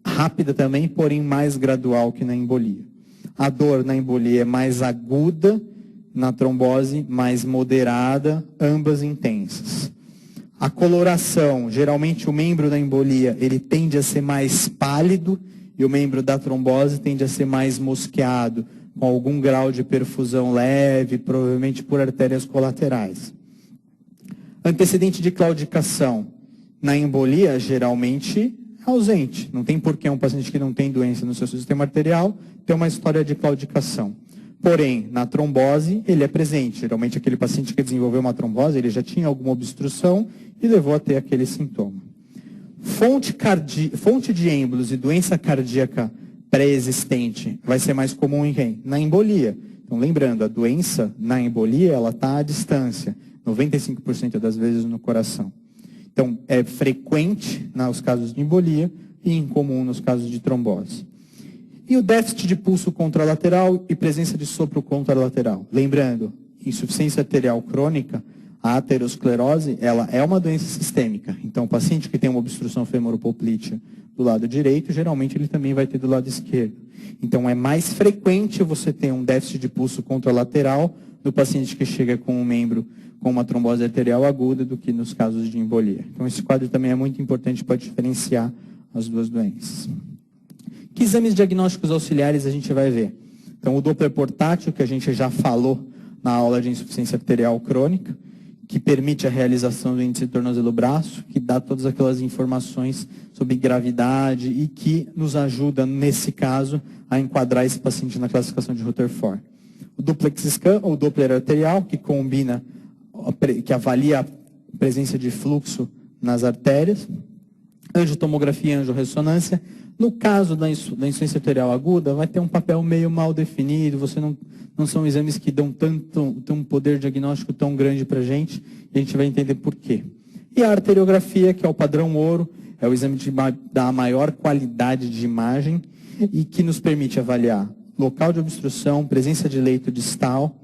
rápida também, porém mais gradual que na embolia. A dor na embolia é mais aguda, na trombose mais moderada, ambas intensas. A coloração, geralmente o membro da embolia, ele tende a ser mais pálido e o membro da trombose tende a ser mais mosqueado, com algum grau de perfusão leve, provavelmente por artérias colaterais. Antecedente de claudicação. Na embolia, geralmente é ausente. Não tem porquê um paciente que não tem doença no seu sistema arterial ter uma história de claudicação. Porém, na trombose, ele é presente. Geralmente, aquele paciente que desenvolveu uma trombose, ele já tinha alguma obstrução e levou a ter aquele sintoma. Fonte de êmbolos e doença cardíaca pré-existente vai ser mais comum em quem? Na embolia. Então, lembrando, a doença na embolia, ela está à distância, 95% das vezes no coração. Então, é frequente nos casos de embolia e incomum nos casos de trombose. E o déficit de pulso contralateral e presença de sopro contralateral. Lembrando, insuficiência arterial crônica, a aterosclerose, ela é uma doença sistêmica. Então, o paciente que tem uma obstrução femoropoplítea do lado direito, geralmente ele também vai ter do lado esquerdo. Então, é mais frequente você ter um déficit de pulso contralateral no paciente que chega com um membro com uma trombose arterial aguda do que nos casos de embolia. Então, esse quadro também é muito importante para diferenciar as duas doenças. Que exames diagnósticos auxiliares a gente vai ver? Então, o Doppler portátil, que a gente já falou na aula de insuficiência arterial crônica, que permite a realização do índice tornozelo-braço, que dá todas aquelas informações sobre gravidade e que nos ajuda, nesse caso, a enquadrar esse paciente na classificação de Rutherford. O Duplex Scan, ou Doppler arterial, que combina, que avalia a presença de fluxo nas artérias. Angiotomografia e angiorressonância. No caso da insuficiência arterial aguda, vai ter um papel meio mal definido, não são exames que dão um poder diagnóstico tão grande para a gente vai entender por quê. E a arteriografia, que é o padrão ouro, é o exame da maior qualidade de imagem e que nos permite avaliar local de obstrução, presença de leito distal,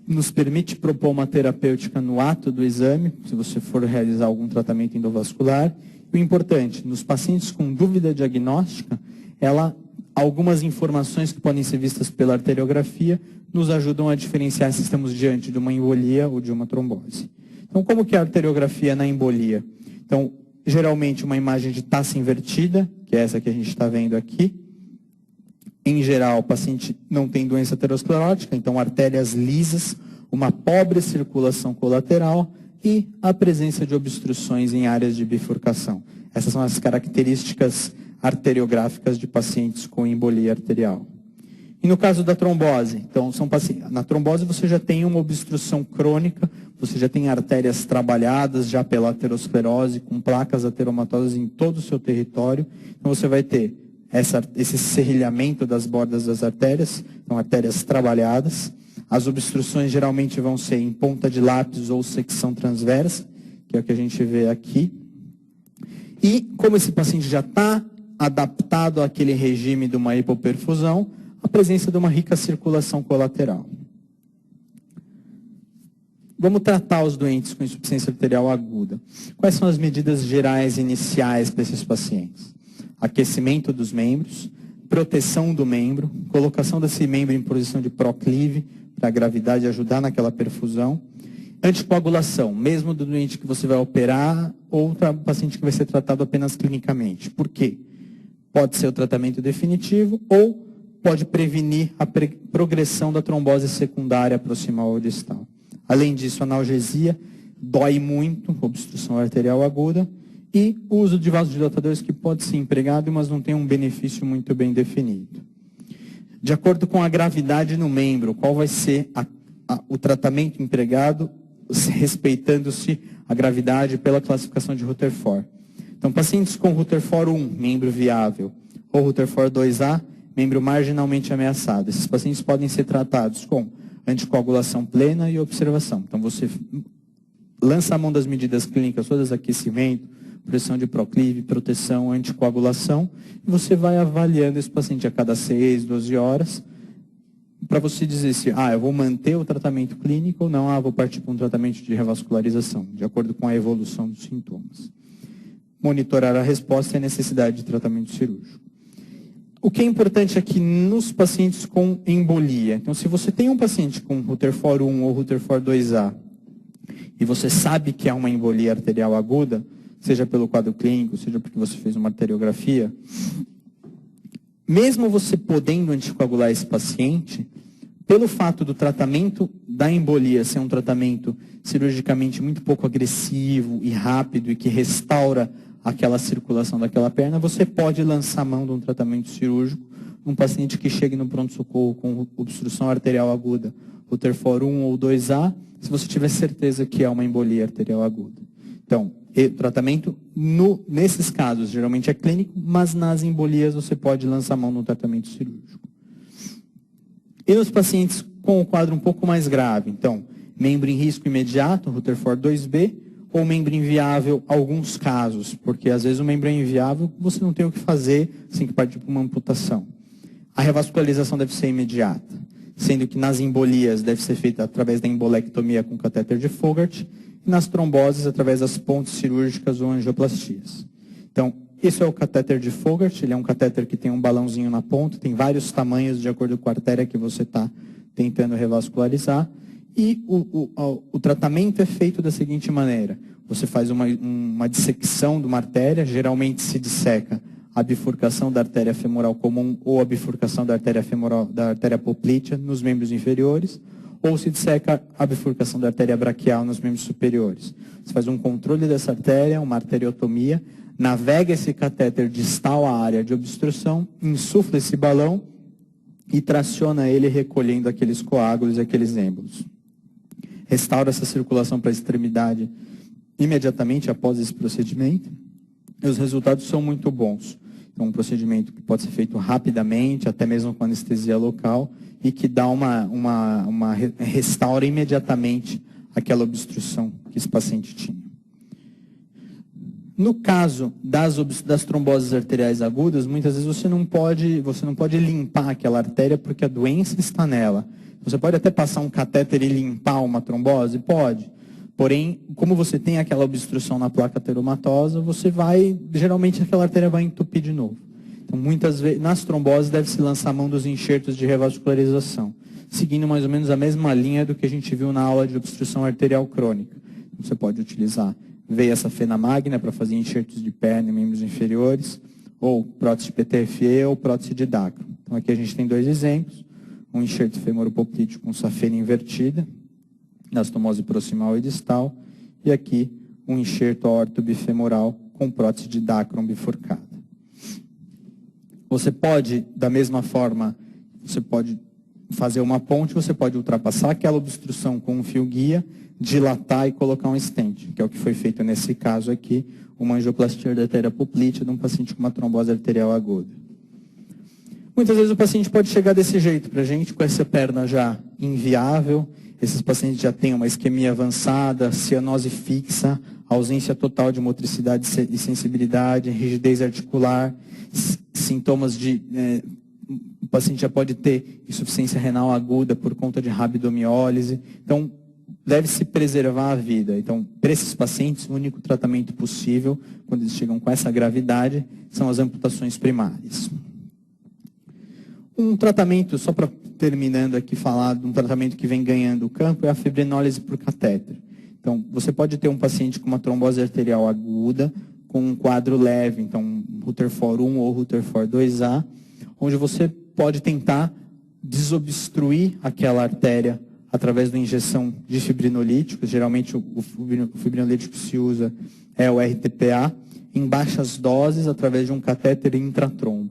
nos permite propor uma terapêutica no ato do exame, se você for realizar algum tratamento endovascular. O importante, nos pacientes com dúvida diagnóstica, algumas informações que podem ser vistas pela arteriografia nos ajudam a diferenciar se estamos diante de uma embolia ou de uma trombose. Então, como que é a arteriografia na embolia? Então, geralmente uma imagem de taça invertida, que é essa que a gente está vendo aqui. Em geral, o paciente não tem doença aterosclerótica, então artérias lisas, uma pobre circulação colateral e a presença de obstruções em áreas de bifurcação. Essas são as características arteriográficas de pacientes com embolia arterial. E no caso da trombose, então, na trombose você já tem uma obstrução crônica, você já tem artérias trabalhadas já pela aterosclerose, com placas ateromatosas em todo o seu território. Então você vai ter esse serrilhamento das bordas das artérias, então artérias trabalhadas. As obstruções geralmente vão ser em ponta de lápis ou secção transversa, que é o que a gente vê aqui. E como esse paciente já está adaptado àquele regime de uma hipoperfusão, a presença de uma rica circulação colateral. Vamos tratar os doentes com insuficiência arterial aguda. Quais são as medidas gerais iniciais para esses pacientes? Aquecimento dos membros, proteção do membro, colocação desse membro em posição de proclive, para a gravidade ajudar naquela perfusão. Anticoagulação, mesmo do doente que você vai operar ou paciente que vai ser tratado apenas clinicamente. Por quê? Pode ser o tratamento definitivo ou pode prevenir a progressão da trombose secundária proximal ou distal. Além disso, analgesia, dói muito, obstrução arterial aguda, e o uso de vasodilatadores que pode ser empregado, mas não tem um benefício muito bem definido. De acordo com a gravidade no membro, qual vai ser o tratamento empregado, respeitando-se a gravidade pela classificação de Rutherford. Então, pacientes com Rutherford 1, membro viável, ou Rutherford 2A, membro marginalmente ameaçado. Esses pacientes podem ser tratados com anticoagulação plena e observação. Então, você lança a mão das medidas clínicas, todas aquecimento, pressão de proclive, proteção, anticoagulação, e você vai avaliando esse paciente a cada 6, 12 horas, para você dizer se, eu vou manter o tratamento clínico ou não, vou partir para um tratamento de revascularização, de acordo com a evolução dos sintomas. Monitorar a resposta e a necessidade de tratamento cirúrgico. O que é importante aqui nos pacientes com embolia. Então, se você tem um paciente com Rutherford 1 ou Rutherford 2A, e você sabe que é uma embolia arterial aguda, seja pelo quadro clínico, seja porque você fez uma arteriografia, mesmo você podendo anticoagular esse paciente, pelo fato do tratamento da embolia ser um tratamento cirurgicamente muito pouco agressivo e rápido e que restaura aquela circulação daquela perna, você pode lançar mão de um tratamento cirúrgico num paciente que chegue no pronto-socorro com obstrução arterial aguda, Rutherford 1 ou 2A, se você tiver certeza que é uma embolia arterial aguda. Então, o tratamento, nesses casos, geralmente é clínico, mas nas embolias você pode lançar mão no tratamento cirúrgico. E nos pacientes com o quadro um pouco mais grave, então, membro em risco imediato, Rutherford 2B, ou membro inviável, alguns casos, porque às vezes o membro é inviável, você não tem o que fazer, você tem que partir para uma amputação. A revascularização deve ser imediata, sendo que nas embolias deve ser feita através da embolectomia com catéter de Fogarty, e nas tromboses através das pontes cirúrgicas ou angioplastias. Então, esse é o catéter de Fogarty, ele é um catéter que tem um balãozinho na ponta, tem vários tamanhos de acordo com a artéria que você está tentando revascularizar, E o tratamento é feito da seguinte maneira. Você faz uma dissecção de uma artéria, geralmente se disseca a bifurcação da artéria femoral comum ou a bifurcação da artéria femoral, da artéria poplítea nos membros inferiores, ou se disseca a bifurcação da artéria braquial nos membros superiores. Você faz um controle dessa artéria, uma arteriotomia, navega esse catéter distal à área de obstrução, insufla esse balão e traciona ele recolhendo aqueles coágulos e aqueles êmbolos. Restaura essa circulação para a extremidade imediatamente após esse procedimento e os resultados são muito bons. Então, um procedimento que pode ser feito rapidamente, até mesmo com anestesia local, e que dá restaura imediatamente aquela obstrução que esse paciente tinha. No caso das tromboses arteriais agudas, muitas vezes você não pode limpar aquela artéria porque a doença está nela. Você pode até passar um catéter e limpar uma trombose? Pode. Porém, como você tem aquela obstrução na placa ateromatosa, geralmente aquela artéria vai entupir de novo. Então, muitas vezes, nas tromboses, deve-se lançar a mão dos enxertos de revascularização, seguindo mais ou menos a mesma linha do que a gente viu na aula de obstrução arterial crônica. Então, você pode utilizar veia safena magna para fazer enxertos de perna e membros inferiores, ou prótese de PTFE ou prótese de dacro. Então, aqui a gente tem dois exemplos, um enxerto femoropoplítico com safena invertida, anastomose proximal e distal, e aqui um enxerto aorto-bifemoral com prótese de dacron bifurcada. Você pode, da mesma forma, você pode fazer uma ponte, você pode ultrapassar aquela obstrução com um fio guia, dilatar e colocar um stent, que é o que foi feito nesse caso aqui, uma angioplastia da artéria poplítea de um paciente com uma trombose arterial aguda. Muitas vezes o paciente pode chegar desse jeito para a gente, com essa perna já inviável. Esses pacientes já têm uma isquemia avançada, cianose fixa, ausência total de motricidade e sensibilidade, rigidez articular, sintomas de... o paciente já pode ter insuficiência renal aguda por conta de rabdomiólise. Então, deve-se preservar a vida. Então, para esses pacientes, o único tratamento possível, quando eles chegam com essa gravidade, são as amputações primárias. Um tratamento, só para terminando aqui falar de um tratamento que vem ganhando o campo, é a fibrinólise por catéter. Então, você pode ter um paciente com uma trombose arterial aguda, com um quadro leve, então Rutherford 1 ou Rutherford 2A, onde você pode tentar desobstruir aquela artéria através da injeção de fibrinolíticos. Geralmente o fibrinolítico que se usa é o RTPA, em baixas doses, através de um catéter intratrombo.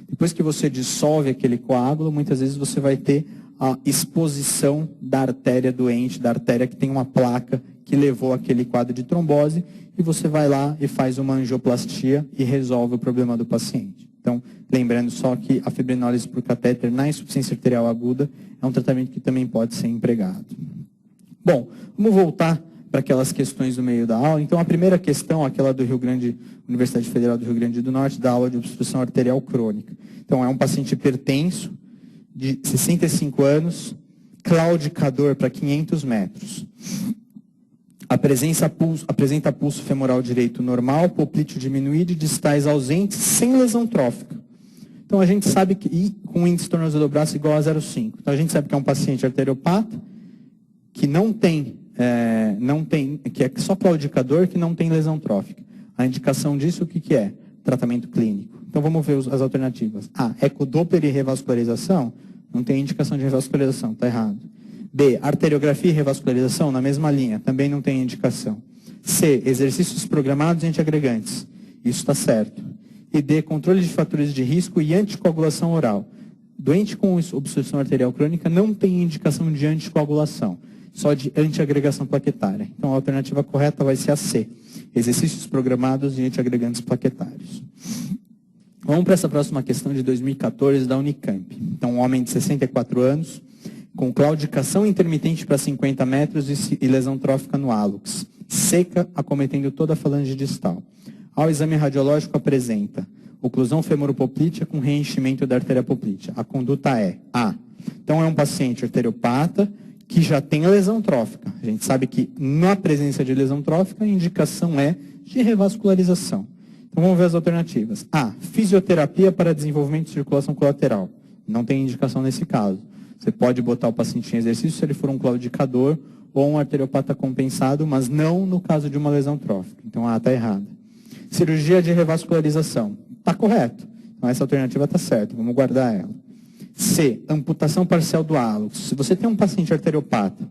Depois que você dissolve aquele coágulo, muitas vezes você vai ter a exposição da artéria doente, da artéria que tem uma placa que levou aquele quadro de trombose, e você vai lá e faz uma angioplastia e resolve o problema do paciente. Então, lembrando só que a fibrinólise por catéter na insuficiência arterial aguda é um tratamento que também pode ser empregado. Bom, vamos voltar para aquelas questões do meio da aula. Então, a primeira questão, aquela do Rio Grande, Universidade Federal do Rio Grande do Norte, da aula de obstrução arterial crônica. Então, é um paciente hipertenso, de 65 anos, claudicador para 500 metros. Apresenta pulso femoral direito normal, poplíteo diminuído e distais ausentes, sem lesão trófica. Então, a gente sabe que, e com índice tornozelo do braço igual a 0,5. Então, a gente sabe que é um paciente arteriopata, que que é só claudicador, que não tem lesão trófica. A indicação disso, o que é? Tratamento clínico. Então, vamos ver as alternativas. A, ecodoppler e revascularização, não tem indicação de revascularização, está errado. B, arteriografia e revascularização, na mesma linha, também não tem indicação. C, exercícios programados e antiagregantes, isso está certo. E D, controle de fatores de risco e anticoagulação oral. Doente com obstrução arterial crônica não tem indicação de anticoagulação, só de antiagregação plaquetária. Então, a alternativa correta vai ser a C, exercícios programados e antiagregantes plaquetários. Vamos para essa próxima questão de 2014 da Unicamp. Então, um homem de 64 anos, com claudicação intermitente para 50 metros e lesão trófica no hálux, seca, acometendo toda a falange distal. Ao exame radiológico apresenta oclusão femoropoplítea com reenchimento da artéria poplítea. A conduta é A. Então, é um paciente arteriopata que já tem lesão trófica. A gente sabe que, na presença de lesão trófica, a indicação é de revascularização. Então, vamos ver as alternativas. A. Fisioterapia para desenvolvimento de circulação colateral. Não tem indicação nesse caso. Você pode botar o paciente em exercício se ele for um claudicador ou um arteriopata compensado, mas não no caso de uma lesão trófica. Então, A está errada. Cirurgia de revascularização. Está correto. Então, essa alternativa está certa. Vamos guardar ela. C, amputação parcial do hálux. Se você tem um paciente arteriopata,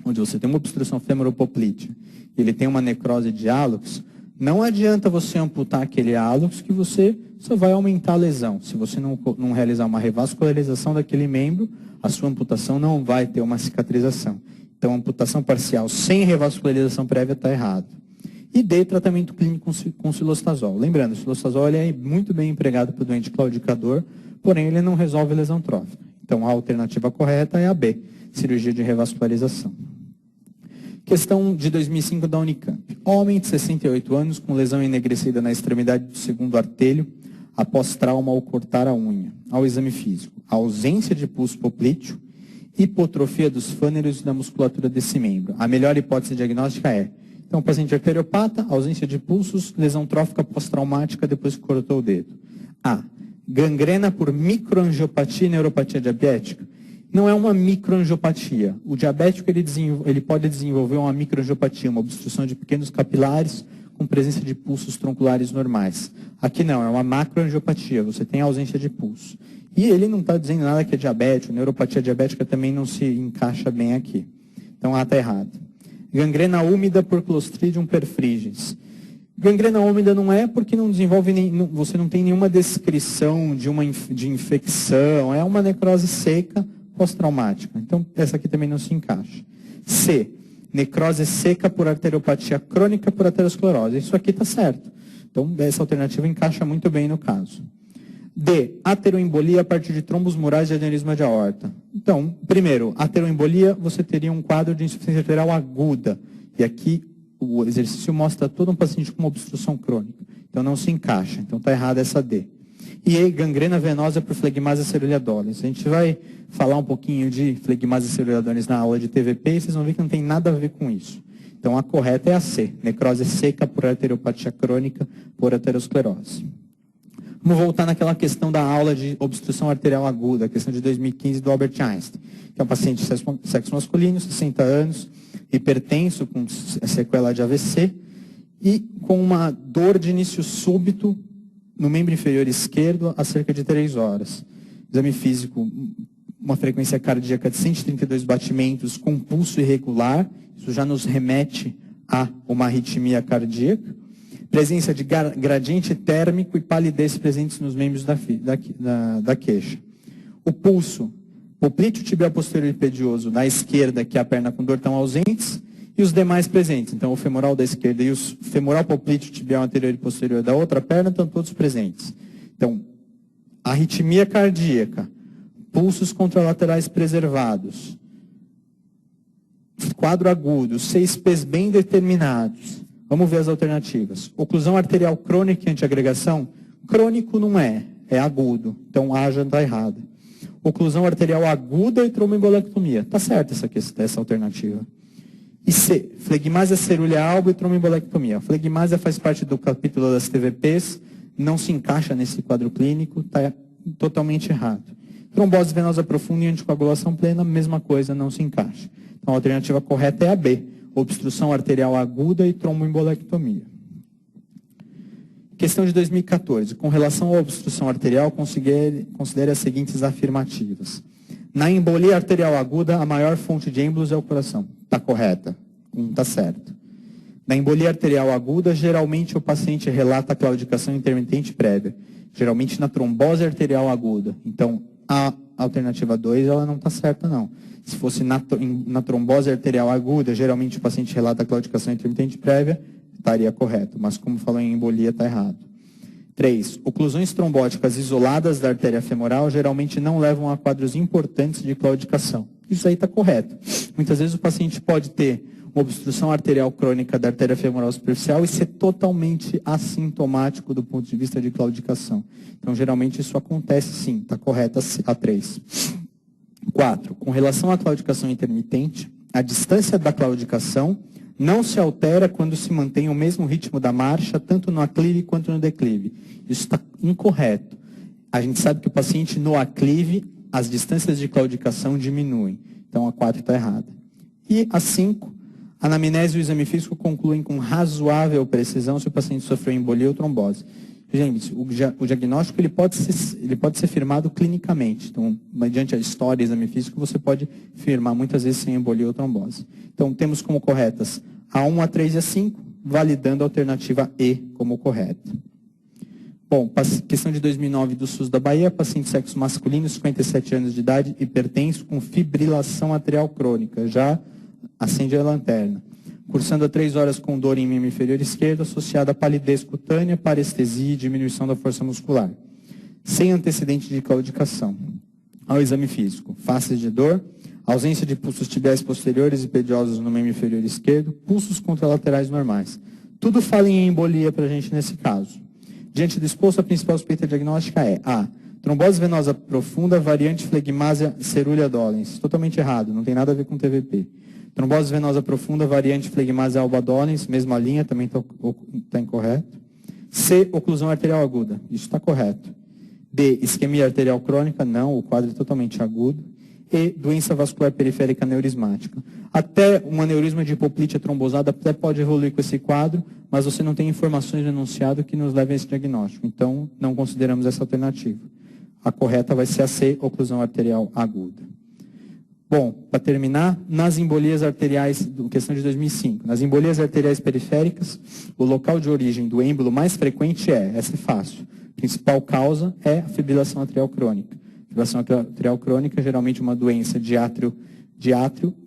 onde você tem uma obstrução femoropoplítea, e ele tem uma necrose de hálux, não adianta você amputar aquele hálux que você só vai aumentar a lesão. Se você não realizar uma revascularização daquele membro, a sua amputação não vai ter uma cicatrização. Então, amputação parcial sem revascularização prévia está errado. E D, tratamento clínico com cilostazol. Lembrando, o cilostazol ele é muito bem empregado para o doente claudicador, porém ele não resolve lesão trófica. Então, a alternativa correta é a B, cirurgia de revascularização. Questão de 2005 da Unicamp. Homem de 68 anos com lesão enegrecida na extremidade do segundo artelho após trauma ao cortar a unha. Ao exame físico, ausência de pulso poplíteo, hipotrofia dos fâneros e da musculatura desse membro. A melhor hipótese diagnóstica é, então, paciente arteriopata, ausência de pulsos, lesão trófica pós-traumática depois que cortou o dedo. A, gangrena por microangiopatia e neuropatia diabética. Não é uma microangiopatia. O diabético ele pode desenvolver uma microangiopatia, uma obstrução de pequenos capilares com presença de pulsos tronculares normais. Aqui não, é uma macroangiopatia, você tem ausência de pulso. E ele não está dizendo nada que é diabético, neuropatia diabética também não se encaixa bem aqui. Então, A está errado. Gangrena úmida por Clostridium perfringens. Gangrena úmida não é porque não desenvolve você não tem nenhuma descrição de infecção, é uma necrose seca pós-traumática. Então, essa aqui também não se encaixa. C, necrose seca por arteriopatia crônica por aterosclerose. Isso aqui está certo. Então, essa alternativa encaixa muito bem no caso. D, ateroembolia a partir de trombos murais de aneurisma de aorta. Então, primeiro, ateroembolia, você teria um quadro de insuficiência arterial aguda. E aqui o exercício mostra todo um paciente com uma obstrução crônica. Então, não se encaixa. Então, está errada essa D. E E, gangrena venosa por flegmase cerulhadonis. A gente vai falar um pouquinho de flegmase cerulhadonis na aula de TVP e vocês vão ver que não tem nada a ver com isso. Então, a correta é a C, necrose seca por arteriopatia crônica por aterosclerose. Vamos voltar naquela questão da aula de obstrução arterial aguda, a questão de 2015 do Albert Einstein, que é um paciente de sexo masculino, 60 anos, hipertenso, com sequela de AVC, e com uma dor de início súbito no membro inferior esquerdo há cerca de 3 horas. Exame físico, uma frequência cardíaca de 132 batimentos com pulso irregular, isso já nos remete a uma arritmia cardíaca. Presença de gradiente térmico e palidez presentes nos membros da queixa. O pulso, poplíteo tibial posterior impedioso na esquerda, que é a perna com dor, estão ausentes, e os demais presentes. Então, o femoral da esquerda e o femoral poplíteo tibial anterior e posterior da outra perna estão todos presentes. Então, arritmia cardíaca, pulsos contralaterais preservados, quadro agudo, 6 P's bem determinados. Vamos ver as alternativas. Oclusão arterial crônica e antiagregação? Crônico não é agudo. Então, A já está errada. Oclusão arterial aguda e tromboembolectomia. Está certa essa alternativa. E C, flegmásia cerúlea alba e tromboembolectomia. Flegmásia faz parte do capítulo das TVPs, não se encaixa nesse quadro clínico, está totalmente errado. Trombose venosa profunda e anticoagulação plena, mesma coisa, não se encaixa. Então, a alternativa correta é a B, obstrução arterial aguda e tromboembolectomia. Questão de 2014. Com relação à obstrução arterial, considere as seguintes afirmativas. Na embolia arterial aguda, a maior fonte de êmbolos é o coração. Está correta. Está certo. Na embolia arterial aguda, geralmente o paciente relata claudicação intermitente prévia. Geralmente na trombose arterial aguda. Então, a alternativa 2, ela não está certa, não. Se fosse na trombose arterial aguda, geralmente o paciente relata claudicação intermitente prévia, estaria correto. Mas como falou em embolia, está errado. 3. Oclusões trombóticas isoladas da artéria femoral geralmente não levam a quadros importantes de claudicação. Isso aí está correto. Muitas vezes o paciente pode ter uma obstrução arterial crônica da artéria femoral superficial e ser totalmente assintomático do ponto de vista de claudicação. Então, geralmente isso acontece sim, está correta a 3. 4. Com relação à claudicação intermitente, a distância da claudicação não se altera quando se mantém o mesmo ritmo da marcha, tanto no aclive quanto no declive. Isso está incorreto. A gente sabe que o paciente no aclive, as distâncias de claudicação diminuem. Então, a 4 está errada. E a 5, a anamnese e o exame físico concluem com razoável precisão se o paciente sofreu embolia ou trombose. Gente, o diagnóstico ele pode ser firmado clinicamente. Então, mediante a história e exame físico, você pode firmar muitas vezes sem embolia ou trombose. Então, temos como corretas a 1, a 3 e a 5, validando a alternativa E como correta. Bom, questão de 2009 do SUS da Bahia, paciente de sexo masculino, 57 anos de idade, hipertenso, com fibrilação arterial crônica. Já acende a lanterna. Cursando a 3 horas com dor em membro inferior esquerdo, associada a palidez cutânea, parestesia e diminuição da força muscular. Sem antecedente de claudicação. Ao exame físico, faces de dor, ausência de pulsos tibiais posteriores e pediosos no membro inferior esquerdo, pulsos contralaterais normais. Tudo fala em embolia para a gente nesse caso. Diante do exposto, a principal suspeita diagnóstica é A. Trombose venosa profunda, variante flegmásia cerulea dolens. Totalmente errado, não tem nada a ver com TVP. Trombose venosa profunda, variante flegmásia alba dolens, mesma linha, também está incorreto. C, oclusão arterial aguda, isso está correto. D, isquemia arterial crônica, não, o quadro é totalmente agudo. E, doença vascular periférica neurismática. Até um aneurisma de hipoplítea trombosada até pode evoluir com esse quadro, mas você não tem informações no enunciado que nos levem a esse diagnóstico. Então, não consideramos essa alternativa. A correta vai ser a C, oclusão arterial aguda. Bom, para terminar, nas embolias arteriais, questão de 2005, nas embolias arteriais periféricas, o local de origem do êmbolo mais frequente essa é fácil. A principal causa é a fibrilação atrial crônica. Fibrilação atrial crônica é geralmente uma doença de átrio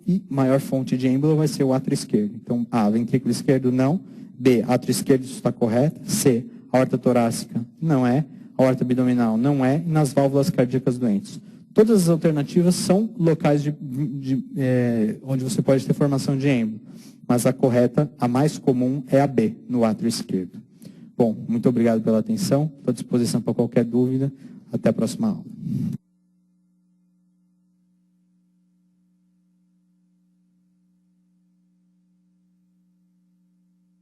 e maior fonte de êmbolo vai ser o átrio esquerdo. Então, A, ventrículo esquerdo, não. B, átrio esquerdo, isso está correto. C, aorta torácica, não é. Aorta abdominal, não é. E nas válvulas cardíacas doentes. Todas as alternativas são locais onde você pode ter formação de êmbolo, mas a correta, a mais comum, é a B, no átrio esquerdo. Bom, muito obrigado pela atenção, estou à disposição para qualquer dúvida. Até a próxima aula.